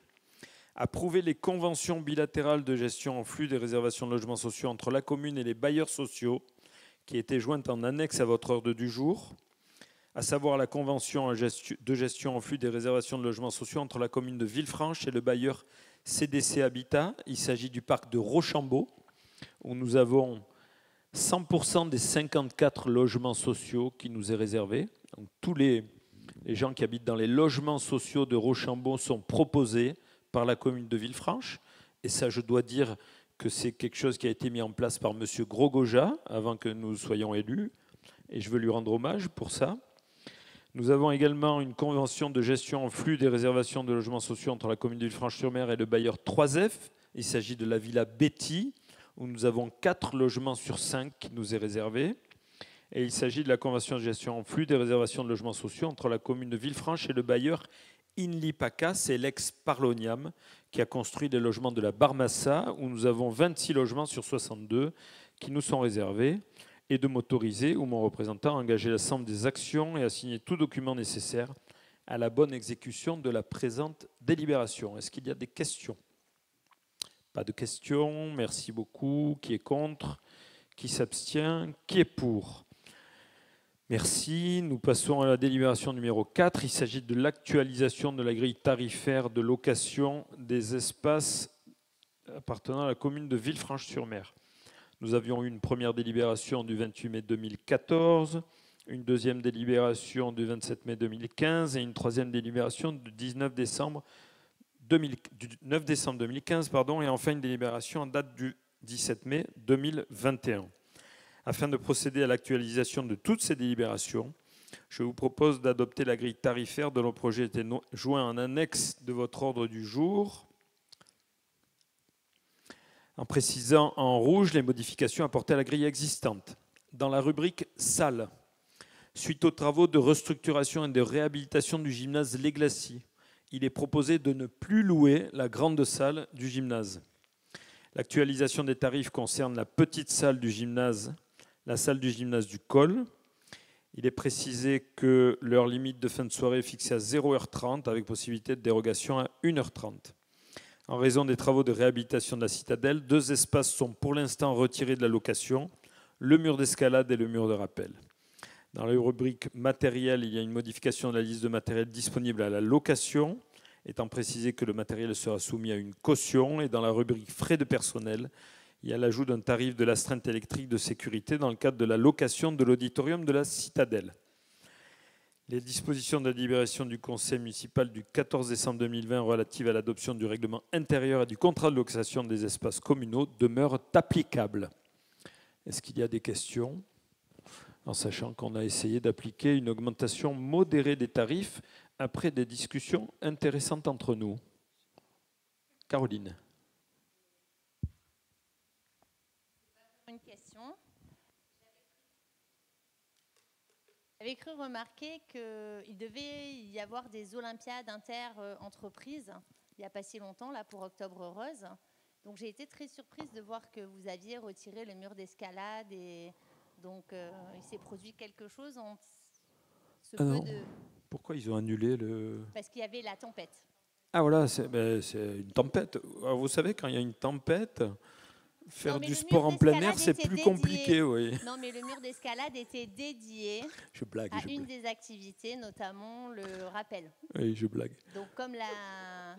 approuver les conventions bilatérales de gestion en flux des réservations de logements sociaux entre la commune et les bailleurs sociaux, qui étaient jointes en annexe à votre ordre du jour, à savoir la convention de gestion en flux des réservations de logements sociaux entre la commune de Villefranche et le bailleur CDC Habitat. Il s'agit du parc de Rochambeau, où nous avons 100% des 54 logements sociaux qui nous est réservé. Donc, tous les Les gens qui habitent dans les logements sociaux de Rochambeau sont proposés par la commune de Villefranche. Et ça, je dois dire que c'est quelque chose qui a été mis en place par M. Grogoja avant que nous soyons élus. Et je veux lui rendre hommage pour ça. Nous avons également une convention de gestion en flux des réservations de logements sociaux entre la commune de Villefranche-sur-Mer et le bailleur 3F. Il s'agit de la Villa Betty, où nous avons 4 logements sur 5 qui nous est réservé. Et il s'agit de la convention de gestion en flux des réservations de logements sociaux entre la commune de Villefranche et le bailleur Inlipaka, c'est l'ex-Parloniam, qui a construit les logements de la Barmassa, où nous avons 26 logements sur 62 qui nous sont réservés, et de m'autoriser, où mon représentant a engagé l'ensemble des actions et a signé tout document nécessaire à la bonne exécution de la présente délibération. Est-ce qu'il y a des questions ? Pas de questions, merci beaucoup. Qui est contre ? Qui s'abstient ? Qui est pour ? Merci. Nous passons à la délibération numéro 4. Il s'agit de l'actualisation de la grille tarifaire de location des espaces appartenant à la commune de Villefranche-sur-Mer. Nous avions eu une première délibération du 28 mai 2014, une deuxième délibération du 27 mai 2015 et une troisième délibération du 9 décembre 2015, et enfin une délibération en date du 17 mai 2021. Afin de procéder à l'actualisation de toutes ces délibérations, je vous propose d'adopter la grille tarifaire dont le projet était joint en annexe de votre ordre du jour, en précisant en rouge les modifications apportées à la grille existante. Dans la rubrique « Salle », suite aux travaux de restructuration et de réhabilitation du gymnase Les Glacis, il est proposé de ne plus louer la grande salle du gymnase. L'actualisation des tarifs concerne la petite salle du gymnase, la salle du gymnase du Col. Il est précisé que l'heure limite de fin de soirée est fixée à 0h30 avec possibilité de dérogation à 1h30. En raison des travaux de réhabilitation de la citadelle, 2 espaces sont pour l'instant retirés de la location, le mur d'escalade et le mur de rappel. Dans la rubrique matériel, il y a une modification de la liste de matériel disponible à la location, étant précisé que le matériel sera soumis à une caution. Et dans la rubrique frais de personnel, il y a l'ajout d'un tarif de l'astreinte électrique de sécurité dans le cadre de la location de l'auditorium de la citadelle. Les dispositions de la délibération du Conseil municipal du 14 décembre 2020 relatives à l'adoption du règlement intérieur et du contrat de location des espaces communaux demeurent applicables. Est-ce qu'il y a des questions ? En sachant qu'on a essayé d'appliquer une augmentation modérée des tarifs après des discussions intéressantes entre nous. Caroline. Une question. J'avais cru remarquer qu'il devait y avoir des Olympiades inter-entreprises il n'y a pas si longtemps, là, pour Octobre Rose. Donc j'ai été très surprise de voir que vous aviez retiré le mur d'escalade et donc il s'est produit quelque chose en ce peu de... Pourquoi ils ont annulé le... Parce qu'il y avait la tempête. Ah voilà, c'est une tempête. Alors, vous savez, quand il y a une tempête, faire du sport en plein air, c'est plus compliqué. Oui. Non, mais le mur d'escalade était dédié à une des activités, notamment le rappel. Oui, je blague. Donc comme la...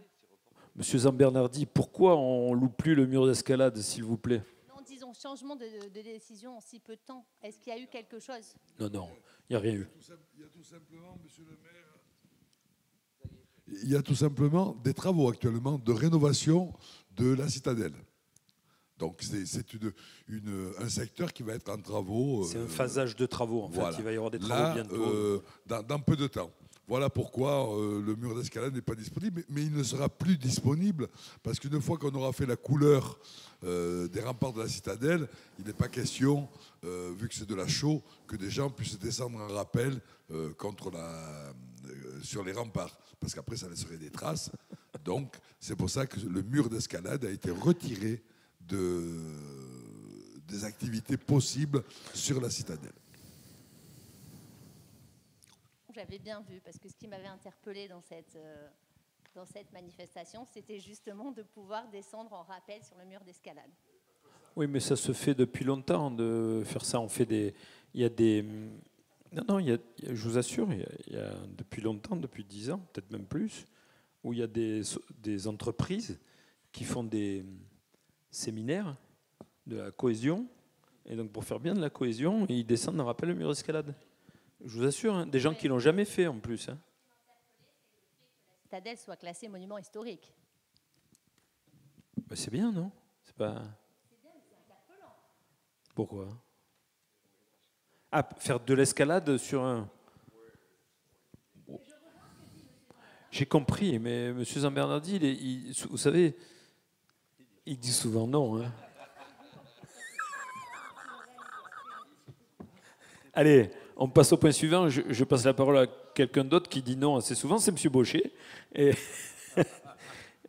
Monsieur Zambernardi, pourquoi on ne loue plus le mur d'escalade, s'il vous plaît ? Non, disons, changement de décision en si peu de temps. Est-ce qu'il y a eu quelque chose ? Non, il n'y a rien eu. Il y a tout simplement, monsieur le maire, il y a tout simplement des travaux actuellement de rénovation de la citadelle. Donc c'est un secteur qui va être en travaux. C'est un phasage de travaux, en fait. Voilà. Il va y avoir des travaux bientôt. Dans peu de temps. Voilà pourquoi le mur d'escalade n'est pas disponible, mais il ne sera plus disponible parce qu'une fois qu'on aura fait la couleur des remparts de la citadelle, il n'est pas question, vu que c'est de la chaux, que des gens puissent descendre en rappel sur les remparts, parce qu'après ça laisserait des traces. Donc c'est pour ça que le mur d'escalade a été retiré des activités possibles sur la citadelle. J'avais bien vu, parce que ce qui m'avait interpellée dans cette manifestation, c'était justement de pouvoir descendre en rappel sur le mur d'escalade. Oui, mais ça se fait depuis longtemps de faire ça. On fait des... Il y a des... Non, je vous assure, il y a depuis longtemps, depuis 10 ans, peut-être même plus, où il y a des entreprises qui font des séminaires de la cohésion. Et donc, pour faire bien de la cohésion, ils descendent en rappel le mur d'escalade. Je vous assure, des gens qui ne l'ont jamais fait en plus. citadelle soit classée monument historique. Ben, c'est bien, non? C'est pas... Pourquoi? Ah, faire de l'escalade sur un... J'ai compris, mais M. Zambernardi, vous savez, il dit souvent non. Hein. Allez, on passe au point suivant. Je passe la parole à quelqu'un d'autre qui dit non assez souvent, c'est M. Baucher. Et...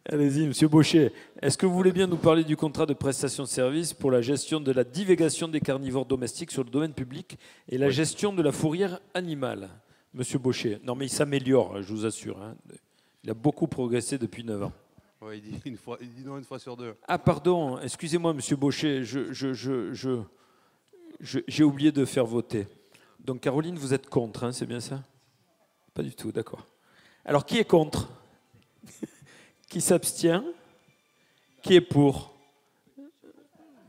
Allez-y, M. Baucher. Est-ce que vous voulez bien nous parler du contrat de prestation de service pour la gestion de la divagation des carnivores domestiques sur le domaine public et la gestion de la fourrière animale? M. Baucher. Non, mais il s'améliore, je vous assure. Hein. Il a beaucoup progressé depuis 9 ans. Ouais, il dit non une fois sur deux. Ah, pardon, excusez-moi, M. Baucher, j'ai oublié de faire voter. Donc, Caroline, vous êtes contre, hein, c'est bien ça? Pas du tout, d'accord. Alors, qui est contre? Qui s'abstient? Qui est pour?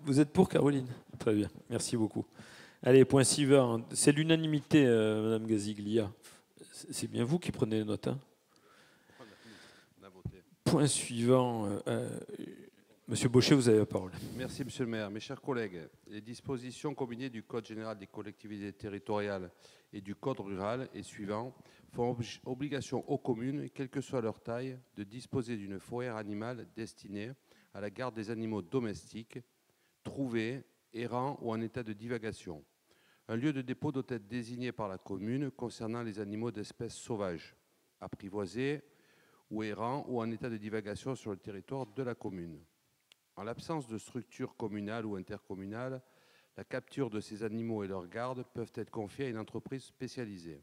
Vous êtes pour, Caroline? Très bien, merci beaucoup. Allez, point suivant. C'est l'unanimité, Madame Gaziglia. C'est bien vous qui prenez les notes. Hein? Point suivant. Monsieur Baucher, vous avez la parole. Merci, Monsieur le maire. Mes chers collègues, les dispositions combinées du Code général des collectivités territoriales et du Code rural et suivants font obligation aux communes, quelle que soit leur taille, de disposer d'une fourrière animale destinée à la garde des animaux domestiques, trouvés, errants ou en état de divagation. Un lieu de dépôt doit être désigné par la commune concernant les animaux d'espèces sauvages, apprivoisés ou errants ou en état de divagation sur le territoire de la commune. En l'absence de structure communale ou intercommunale, la capture de ces animaux et leur garde peuvent être confiées à une entreprise spécialisée.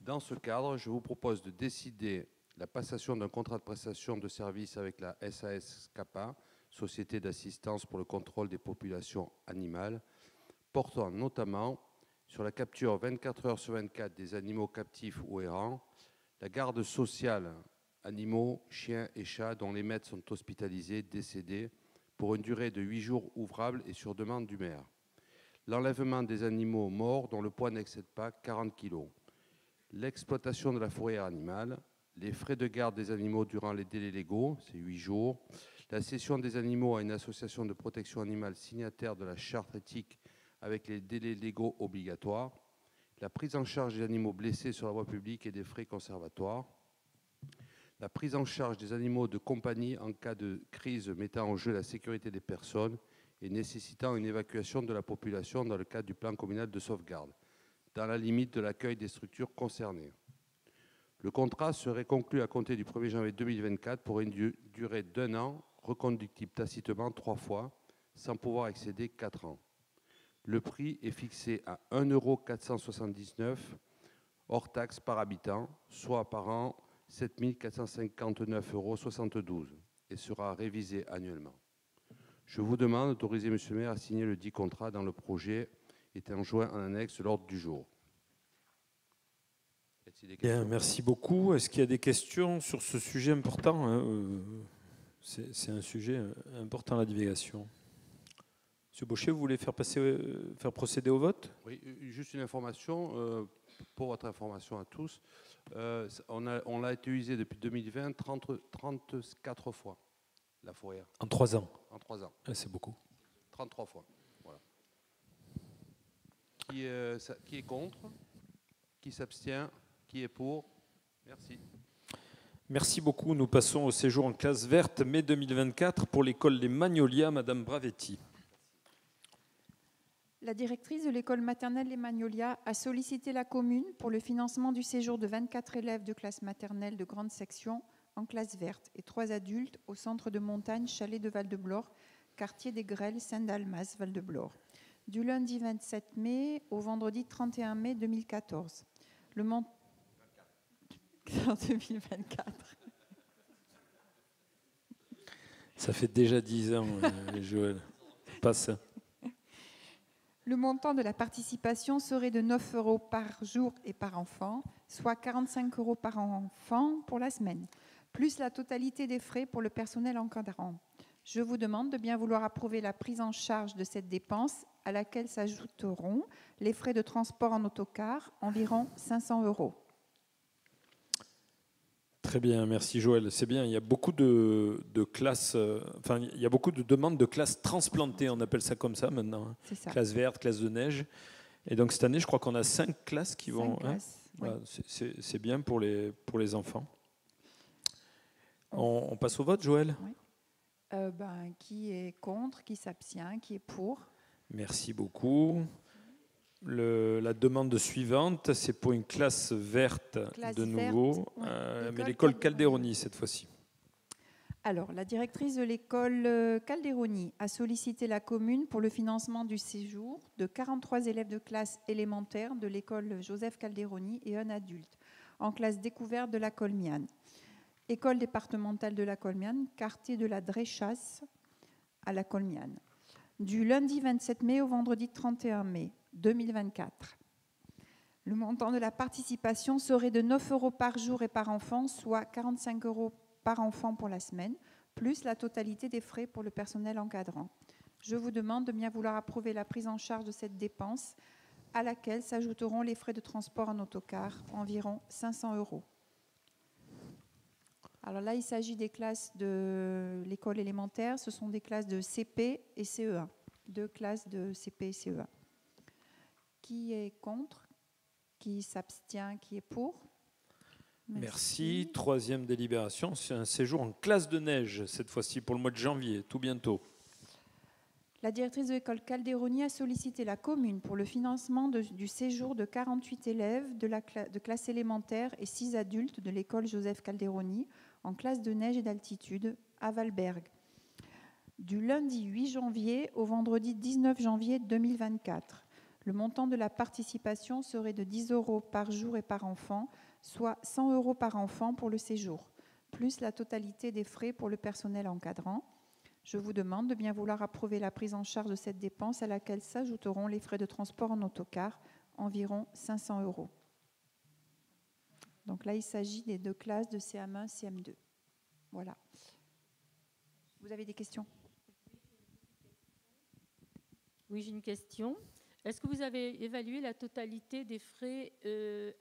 Dans ce cadre, je vous propose de décider la passation d'un contrat de prestation de services avec la SAS CAPA, Société d'assistance pour le contrôle des populations animales, portant notamment sur la capture 24 heures sur 24 des animaux captifs ou errants, la garde sociale animaux, chiens et chats dont les maîtres sont hospitalisés, décédés, pour une durée de 8 jours ouvrables et sur demande du maire. L'enlèvement des animaux morts dont le poids n'excède pas 40 kg. L'exploitation de la fourrière animale, les frais de garde des animaux durant les délais légaux, c'est 8 jours, la cession des animaux à une association de protection animale signataire de la charte éthique avec les délais légaux obligatoires, la prise en charge des animaux blessés sur la voie publique et des frais conservatoires, la prise en charge des animaux de compagnie en cas de crise mettant en jeu la sécurité des personnes et nécessitant une évacuation de la population dans le cadre du plan communal de sauvegarde, dans la limite de l'accueil des structures concernées. Le contrat serait conclu à compter du 1er janvier 2024 pour une durée d'1 an, reconductible tacitement 3 fois, sans pouvoir excéder 4 ans. Le prix est fixé à 1,479 € hors taxe par habitant, soit par an 7 459,72 € et sera révisé annuellement. Je vous demande d'autoriser, Monsieur le maire, à signer le dit contrat dans le projet étant joint en annexe de l'ordre du jour. Bien, merci beaucoup. Est-ce qu'il y a des questions sur ce sujet important? C'est un sujet important, la divagation. Monsieur Baucher, vous voulez faire procéder au vote? Oui, juste une information, pour votre information à tous. On l'a utilisé depuis 2020 34 fois, la fourrière. En 3 ans? En 3 ans. Ah, c'est beaucoup. 33 fois. Voilà. Qui est contre? Qui s'abstient? Qui est pour? Merci. Merci beaucoup. Nous passons au séjour en classe verte, mai 2024, pour l'école Les Magnolias, Madame Bravetti. La directrice de l'école maternelle Les Magnolias a sollicité la commune pour le financement du séjour de 24 élèves de classe maternelle de grande section en classe verte et 3 adultes au centre de montagne Chalet de Val-de-Blore, quartier des Grelles, Saint-Dalmas, Val-de-Blore, du lundi 27 mai au vendredi 31 mai 2014. Le montant en 2024. Ça fait déjà 10 ans, Joël. Passe. Le montant de la participation serait de 9 € par jour et par enfant, soit 45 € par enfant pour la semaine, plus la totalité des frais pour le personnel encadrant. Je vous demande de bien vouloir approuver la prise en charge de cette dépense à laquelle s'ajouteront les frais de transport en autocar, environ 500 €. Très bien, merci Joël. C'est bien, il y a beaucoup de classes, il y a beaucoup de demandes de classes transplantées, on appelle ça comme ça maintenant. Hein. C'est ça. Classe verte, classe de neige. Et donc cette année, je crois qu'on a 5 classes qui vont. 5 classes, Voilà, c'est bien pour les enfants. On passe au vote, Joël. Oui. Qui est contre, qui s'abstient, qui est pour? Merci beaucoup. La demande suivante, c'est pour une classe verte Classe de verte, nouveau, ouais, mais l'école Calderoni cette fois-ci. Alors, la directrice de l'école Calderoni a sollicité la commune pour le financement du séjour de 43 élèves de classe élémentaire de l'école Joseph Calderoni et un adulte en classe découverte de la Colmiane. École départementale de la Colmiane, quartier de la Dréchasse à la Colmiane. Du lundi 27 mai au vendredi 31 mai 2024. Le montant de la participation serait de 9 € par jour et par enfant, soit 45 € par enfant pour la semaine, plus la totalité des frais pour le personnel encadrant. Je vous demande de bien vouloir approuver la prise en charge de cette dépense, à laquelle s'ajouteront les frais de transport en autocar, environ 500 €. Alors là, il s'agit des classes de l'école élémentaire, ce sont des classes de CP et CE1, 2 classes de CP et CE1. Qui est contre? Qui s'abstient? Qui est pour? Merci. Troisième délibération, c'est un séjour en classe de neige, cette fois-ci pour le mois de janvier, tout bientôt. La directrice de l'école Calderoni a sollicité la commune pour le financement du séjour de 48 élèves de classe élémentaire et 6 adultes de l'école Joseph Calderoni en classe de neige et d'altitude à Valberg, du lundi 8 janvier au vendredi 19 janvier 2024. Le montant de la participation serait de 10 € par jour et par enfant, soit 100 € par enfant pour le séjour, plus la totalité des frais pour le personnel encadrant. Je vous demande de bien vouloir approuver la prise en charge de cette dépense à laquelle s'ajouteront les frais de transport en autocar, environ 500 €. Donc là, il s'agit des 2 classes de CM1, CM2. Voilà. Vous avez des questions? Oui, j'ai une question. Est-ce que vous avez évalué la totalité des frais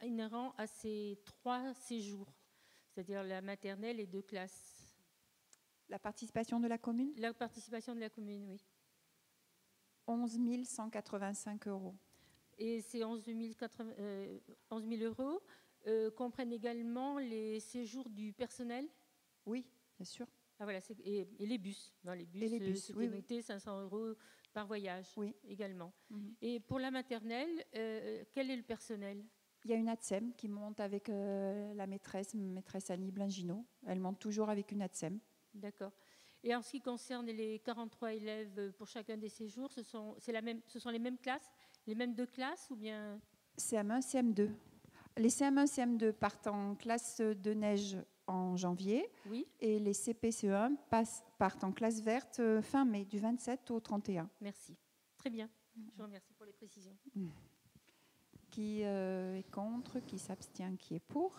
inhérents à ces 3 séjours, c'est-à-dire la maternelle et 2 classes? La participation de la commune? La participation de la commune, oui. 11 185 €. Et ces 11 000 € comprennent également les séjours du personnel? Oui, bien sûr. Ah, voilà, et les bus. Dans les bus, Et les bus, c'était oui, oui. noté 500 € par voyage, Oui. également. Mhm. Et pour la maternelle, quel est le personnel? Il y a une ATSEM qui monte avec la maîtresse Annie Blingino. Elle monte toujours avec une ATSEM. D'accord. Et en ce qui concerne les 43 élèves pour chacun des séjours, ce sont les mêmes classes, les mêmes 2 classes ou bien? CM1, CM2. Les CM1, CM2 partent en classe de neige en janvier, Oui. et les CP, CE1 partent en classe verte fin mai, du 27 au 31. Merci. Très bien. Je vous remercie pour les précisions. Qui est contre, qui s'abstient, qui est pour?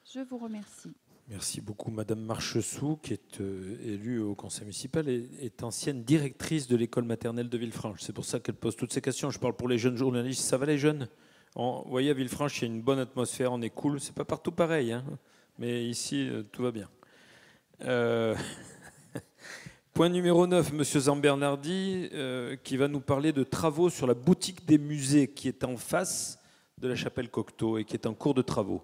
Je vous remercie. Merci beaucoup, Madame Marchessou, qui est élue au conseil municipal et est ancienne directrice de l'école maternelle de Villefranche. C'est pour ça qu'elle pose toutes ces questions. Je parle pour les jeunes journalistes. Ça va, les jeunes? Vous voyez, à Villefranche, il y a une bonne atmosphère, on est cool. C'est pas partout pareil, hein, mais ici, tout va bien. Point numéro 9, Monsieur Zambernardi, qui va nous parler de travaux sur la boutique des musées qui est en face de la chapelle Cocteau et qui est en cours de travaux.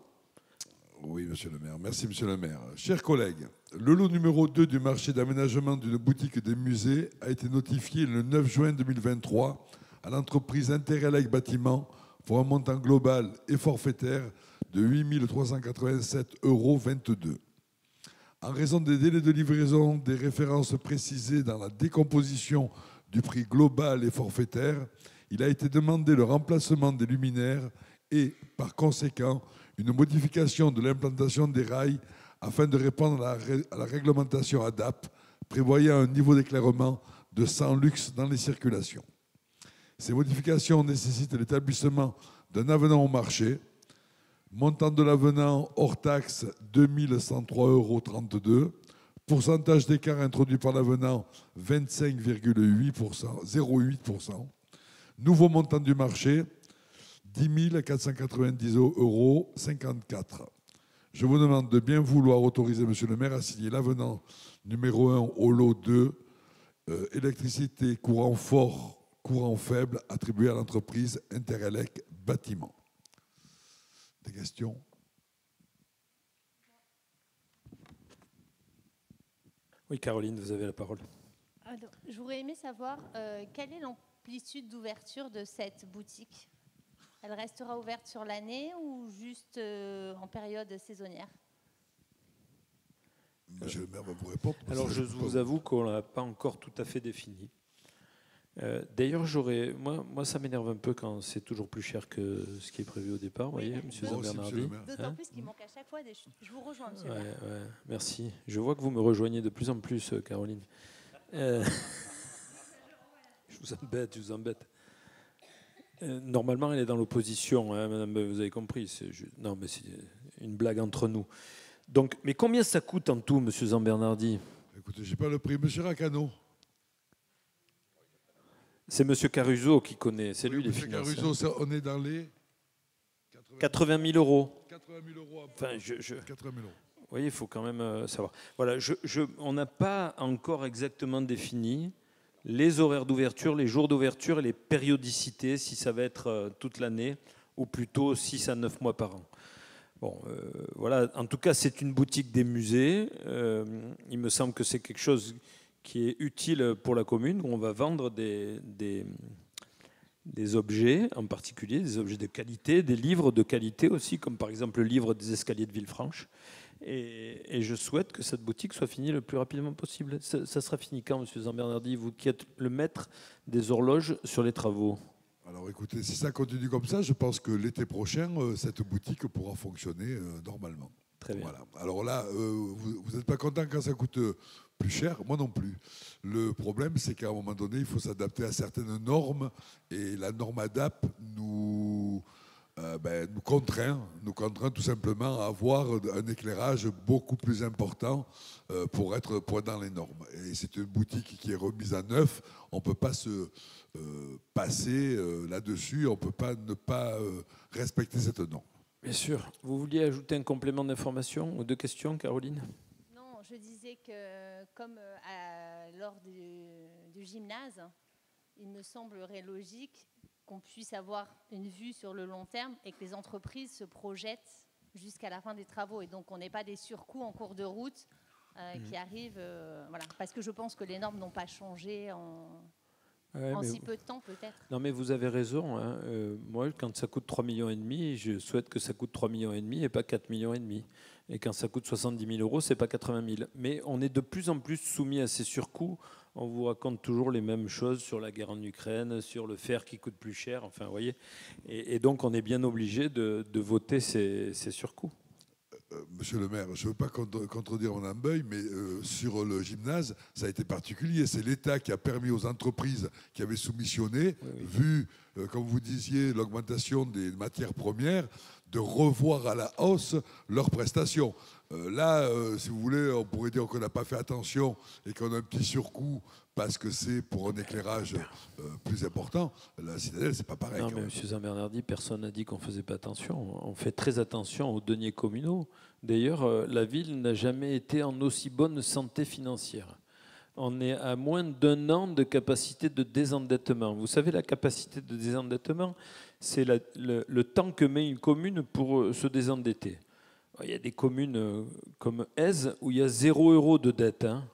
Oui, monsieur le maire. Merci, monsieur le maire. Chers collègues, le lot numéro 2 du marché d'aménagement d'une boutique des musées a été notifié le 9 juin 2023 à l'entreprise Interelec Bâtiment pour un montant global et forfaitaire de 8 387,22 €. En raison des délais de livraison des références précisées dans la décomposition du prix global et forfaitaire, il a été demandé le remplacement des luminaires et, par conséquent, une modification de l'implantation des rails afin de répondre à la réglementation ADAP prévoyant un niveau d'éclairement de 100 lux dans les circulations. Ces modifications nécessitent l'établissement d'un avenant au marché. Montant de l'avenant hors taxe 2 103,32 €. Pourcentage d'écart introduit par l'avenant 25,08%. Nouveau montant du marché 10 490,54 €. Je vous demande de bien vouloir autoriser Monsieur le maire à signer l'avenant numéro 1 au lot 2, électricité courant fort, courant faible, attribué à l'entreprise Interelec Bâtiment. Des questions? Oui, Caroline, vous avez la parole. Alors, j'aurais aimé savoir quelle est l'amplitude d'ouverture de cette boutique. Elle restera ouverte sur l'année ou juste en période saisonnière? Monsieur le maire va vous répondre. Alors, je vous avoue qu'on ne l'a pas encore tout à fait défini. D'ailleurs, moi, ça m'énerve un peu quand c'est toujours plus cher que ce qui est prévu au départ, vous voyez, monsieur Zambernardi. D'autant plus qu'il manque à chaque fois des chutes. Je vous rejoins, monsieur le maire. Ouais, merci. Je vois que vous me rejoignez de plus en plus, Caroline. Je vous embête. Normalement, elle est dans l'opposition, hein, madame, vous avez compris. Non, mais c'est une blague entre nous. Donc, mais combien ça coûte en tout, monsieur Zambernardi? Écoutez, je n'ai pas le prix. Monsieur Racano. C'est monsieur Caruso qui connaît, c'est lui les Monsieur finances. Caruso, on est dans les 80 000 euros. 80 000 euros. Enfin, 80 000 euros. Vous voyez, il faut quand même savoir. Voilà, on n'a pas encore exactement défini les horaires d'ouverture, les jours d'ouverture et les périodicités, si ça va être toute l'année ou plutôt 6 à 9 mois par an. Bon, voilà. En tout cas, c'est une boutique des musées. Il me semble que c'est quelque chose qui est utile pour la commune, où on va vendre des objets, en particulier des objets de qualité, des livres de qualité aussi, comme par exemple le livre des escaliers de Villefranche. Et je souhaite que cette boutique soit finie le plus rapidement possible. Ça sera fini quand, monsieur Zambernardi, vous qui êtes le maître des horloges sur les travaux? Alors écoutez, si ça continue comme ça, je pense que l'été prochain, cette boutique pourra fonctionner normalement. Très bien. Voilà. Alors là, vous n'êtes pas content quand ça coûte plus cher? Moi non plus. Le problème, c'est qu'à un moment donné, il faut s'adapter à certaines normes. Et la norme ADAP nous contraint tout simplement à avoir un éclairage beaucoup plus important pour être dans les normes. Et c'est une boutique qui est remise à neuf. On ne peut pas se passer là-dessus. On ne peut pas ne pas respecter cette norme. Bien sûr. Vous vouliez ajouter un complément d'information ou de questions, Caroline? Non, je disais que comme lors du gymnase, il me semblerait logique qu'on puisse avoir une vue sur le long terme et que les entreprises se projettent jusqu'à la fin des travaux et donc on n'ait pas des surcoûts en cours de route qui arrivent. Voilà. Parce que je pense que les normes n'ont pas changé en si peu de temps peut-être. Non mais vous avez raison. Hein. Moi, quand ça coûte 3,5 millions, je souhaite que ça coûte 3,5 millions et pas 4,5 millions. Et quand ça coûte 70 000 euros, c'est pas 80 000. Mais on est de plus en plus soumis à ces surcoûts. On vous raconte toujours les mêmes choses sur la guerre en Ukraine, sur le fer qui coûte plus cher. Enfin, vous voyez. Et donc, on est bien obligé de voter ces surcoûts. Monsieur le maire, je ne veux pas contredire Mme Beuil, mais sur le gymnase, ça a été particulier. C'est l'État qui a permis aux entreprises qui avaient soumissionné, vu, comme vous disiez, l'augmentation des matières premières, de revoir à la hausse leurs prestations. Là, si vous voulez, on pourrait dire qu'on n'a pas fait attention et qu'on a un petit surcoût parce que c'est pour un éclairage plus important. La citadelle, c'est pas pareil. Non, mais M. Zambernardi, personne n'a dit qu'on ne faisait pas attention. On fait très attention aux deniers communaux. D'ailleurs, la ville n'a jamais été en aussi bonne santé financière. On est à moins d'1 an de capacité de désendettement. Vous savez, la capacité de désendettement, c'est le temps que met une commune pour se désendetter. Il y a des communes comme Èze où il y a 0 € de dette. Hein.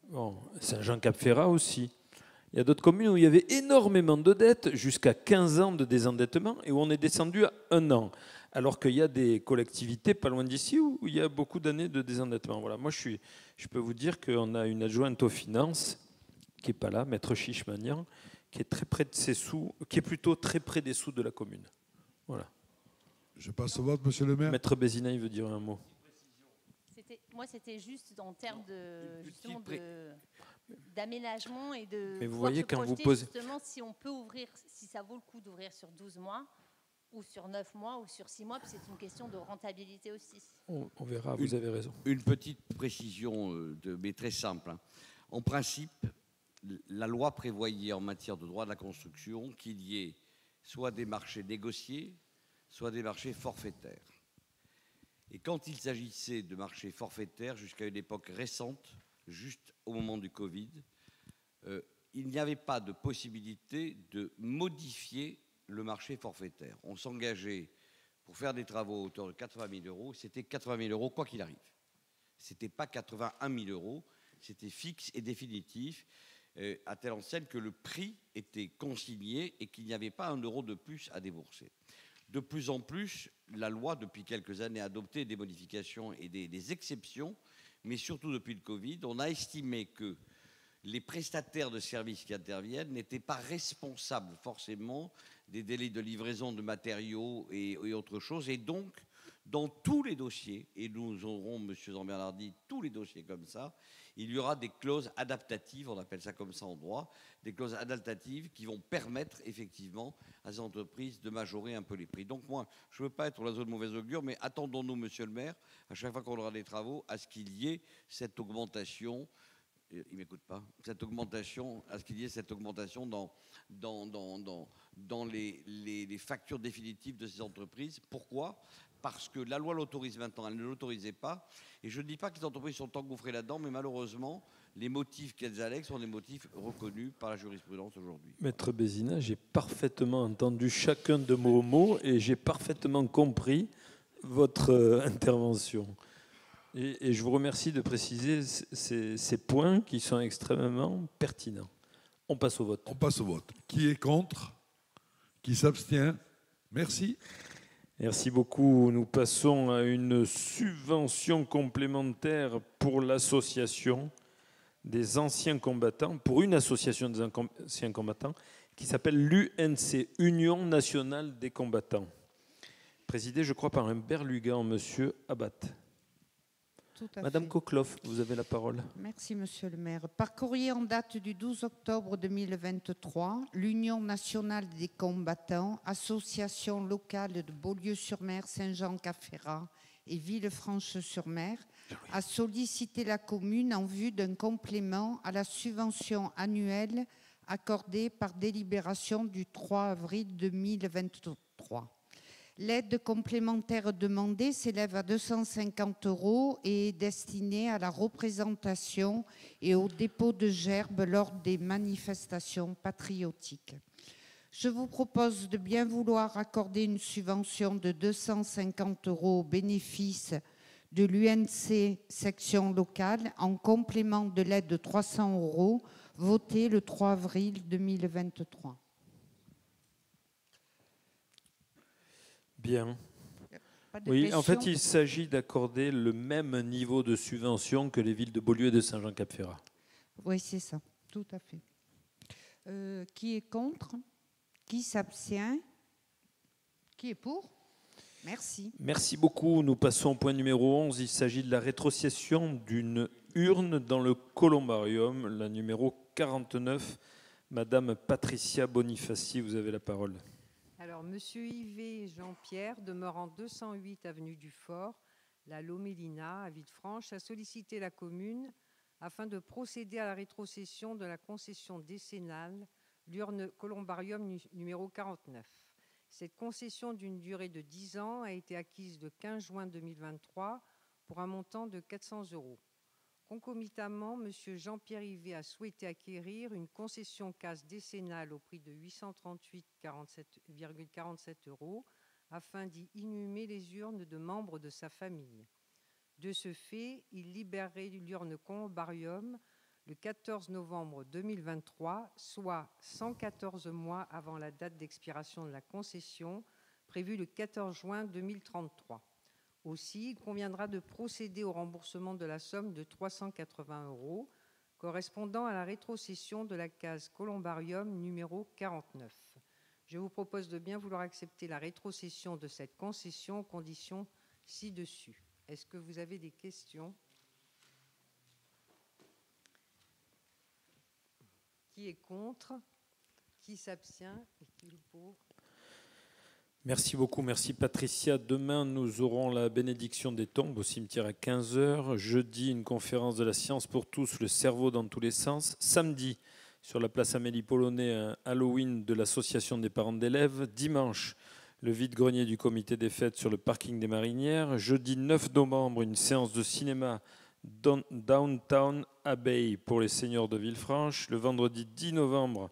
Bon, Saint-Jean-Cap-Ferrat aussi. Il y a d'autres communes où il y avait énormément de dettes, jusqu'à 15 ans de désendettement, et où on est descendu à 1 an. Alors qu'il y a des collectivités pas loin d'ici où il y a beaucoup d'années de désendettement. Voilà. Moi, je peux vous dire qu'on a une adjointe aux finances, qui n'est pas là, Maître Chichmanian, qui est très près de ses sous, qui est plutôt très près des sous de la commune. Voilà. Je passe au vote, monsieur le maire. Maître Bézina, il veut dire un mot. Moi, c'était juste en termes d'aménagement et de. Mais vous voyez, quand vous posez. Justement, si on peut ouvrir, si ça vaut le coup d'ouvrir sur 12 mois, ou sur 9 mois, ou sur 6 mois, puis c'est une question de rentabilité aussi. On verra, vous avez raison. Une petite précision, mais très simple. Hein. En principe, la loi prévoyait en matière de droit de la construction qu'il y ait soit des marchés négociés, soit des marchés forfaitaires. Et quand il s'agissait de marché forfaitaire, jusqu'à une époque récente, juste au moment du Covid, il n'y avait pas de possibilité de modifier le marché forfaitaire. On s'engageait pour faire des travaux à hauteur de 80 000 euros, c'était 80 000 euros quoi qu'il arrive. Ce n'était pas 81 000 euros, c'était fixe et définitif, à telle enseigne que le prix était consigné et qu'il n'y avait pas un euro de plus à débourser. De plus en plus, la loi, depuis quelques années, a adopté des modifications et des exceptions, mais surtout depuis le Covid, on a estimé que les prestataires de services qui interviennent n'étaient pas responsables forcément des délais de livraison de matériaux et autre chose. Et donc, dans tous les dossiers, et nous aurons, M. Zambernardi, tous les dossiers comme ça, il y aura des clauses adaptatives, on appelle ça comme ça en droit, des clauses adaptatives qui vont permettre effectivement à ces entreprises de majorer un peu les prix. Donc moi, je ne veux pas être l'oiseau de mauvaise augure, mais attendons-nous, monsieur le maire, à chaque fois qu'on aura des travaux, à ce qu'il y ait cette augmentation. Il ne m'écoute pas. Cette augmentation, à ce qu'il y ait cette augmentation dans les factures définitives de ces entreprises. Pourquoi ? Parce que la loi l'autorise maintenant, elle ne l'autorisait pas. Et je ne dis pas que les entreprises sont engouffrées là-dedans, mais malheureusement, les motifs qu'elles allèguent sont des motifs reconnus par la jurisprudence aujourd'hui. Maître Bézina, j'ai parfaitement entendu chacun de vos mots et j'ai parfaitement compris votre intervention. Et je vous remercie de préciser ces points qui sont extrêmement pertinents. On passe au vote. On passe au vote. Qui est contre? Qui s'abstient? Merci. Merci beaucoup. Nous passons à une subvention complémentaire pour l'association des anciens combattants, pour une association des anciens combattants qui s'appelle l'UNC, Union nationale des combattants, présidée, je crois, par un berlugan, monsieur Abbat. Madame Kokloff, vous avez la parole. Merci, monsieur le maire. Par courrier en date du 12 octobre 2023, l'Union nationale des combattants, association locale de Beaulieu-sur-Mer, Saint-Jean-Cap-Ferrat et Villefranche-sur-Mer, a sollicité la commune en vue d'un complément à la subvention annuelle accordée par délibération du 3 avril 2023. L'aide complémentaire demandée s'élève à 250 € et est destinée à la représentation et au dépôt de gerbes lors des manifestations patriotiques. Je vous propose de bien vouloir accorder une subvention de 250 € au bénéfice de l'UNC section locale en complément de l'aide de 300 € votée le 3 avril 2023. Bien. Oui, en fait, il s'agit d'accorder le même niveau de subvention que les villes de Beaulieu et de Saint-Jean-Cap-Ferrat. Oui, c'est ça, tout à fait. Qui est contre? Qui s'abstient? Qui est pour? Merci. Merci beaucoup. Nous passons au point numéro 11. Il s'agit de la rétrocession d'une urne dans le columbarium, la numéro 49. Madame Patricia Bonifaci, vous avez la parole. Alors, monsieur Yves Jean-Pierre, demeurant 208 avenue du Fort, la Lomélina, à Villefranche, a sollicité la commune afin de procéder à la rétrocession de la concession décennale, l'urne columbarium numéro 49. Cette concession d'une durée de 10 ans a été acquise le 15 juin 2023 pour un montant de 400 €. Concomitamment, M. Jean-Pierre Yvet a souhaité acquérir une concession case décennale au prix de 838,47 € afin d'y inhumer les urnes de membres de sa famille. De ce fait, il libérerait l'urne columbarium le 14 novembre 2023, soit 114 mois avant la date d'expiration de la concession, prévue le 14 juin 2033. Aussi, il conviendra de procéder au remboursement de la somme de 380 € correspondant à la rétrocession de la case columbarium numéro 49. Je vous propose de bien vouloir accepter la rétrocession de cette concession aux conditions ci-dessus. Est-ce que vous avez des questions? Qui est contre? Qui s'abstient? Et qui est pour? Merci beaucoup, merci Patricia. Demain, nous aurons la bénédiction des tombes au cimetière à 15 h. Jeudi, une conférence de la science pour tous, le cerveau dans tous les sens. Samedi, sur la place Amélie Polonais, un Halloween de l'association des parents d'élèves. Dimanche, le vide-grenier du comité des fêtes sur le parking des Marinières. Jeudi 9 novembre, une séance de cinéma Downtown Abbey pour les seniors de Villefranche. Le vendredi 10 novembre,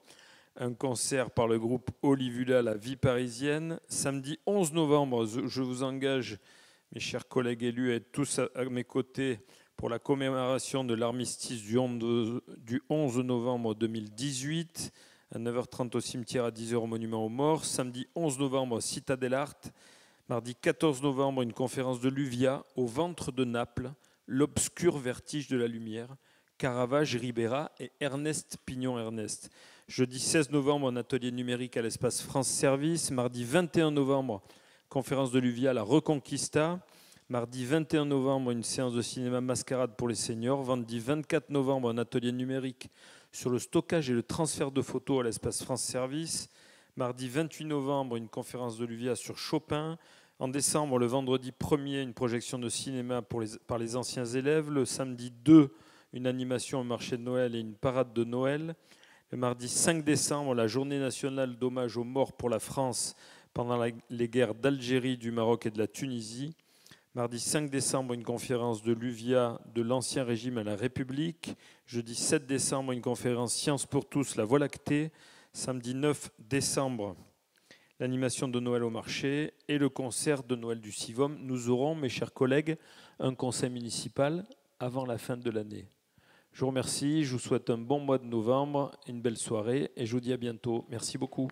un concert par le groupe Olivula, la vie parisienne. Samedi 11 novembre, je vous engage, mes chers collègues élus, à être tous à mes côtés pour la commémoration de l'armistice du 11 novembre 2018, à 9h30 au cimetière, à 10h au monument aux morts. Samedi 11 novembre, Cita dell'Art. Mardi 14 novembre, une conférence de Luvia au ventre de Naples, l'obscur vertige de la lumière, Caravage, Ribera et Ernest Pignon-Ernest. Jeudi 16 novembre, un atelier numérique à l'espace France Service. Mardi 21 novembre, conférence de Luvia, la Reconquista. Mardi 21 novembre, une séance de cinéma Mascarade pour les seniors. Vendredi 24 novembre, un atelier numérique sur le stockage et le transfert de photos à l'espace France Service. Mardi 28 novembre, une conférence de Luvia sur Chopin. En décembre, le vendredi 1er, une projection de cinéma par les anciens élèves. Le samedi 2, une animation au marché de Noël et une parade de Noël. Le mardi 5 décembre, la journée nationale d'hommage aux morts pour la France pendant les guerres d'Algérie, du Maroc et de la Tunisie. Mardi 5 décembre, une conférence de Luvia de l'Ancien Régime à la République. Jeudi 7 décembre, une conférence Science pour tous, la Voie lactée. Samedi 9 décembre, l'animation de Noël au marché et le concert de Noël du Sivom. Nous aurons, mes chers collègues, un conseil municipal avant la fin de l'année. Je vous remercie, je vous souhaite un bon mois de novembre, une belle soirée et je vous dis à bientôt. Merci beaucoup.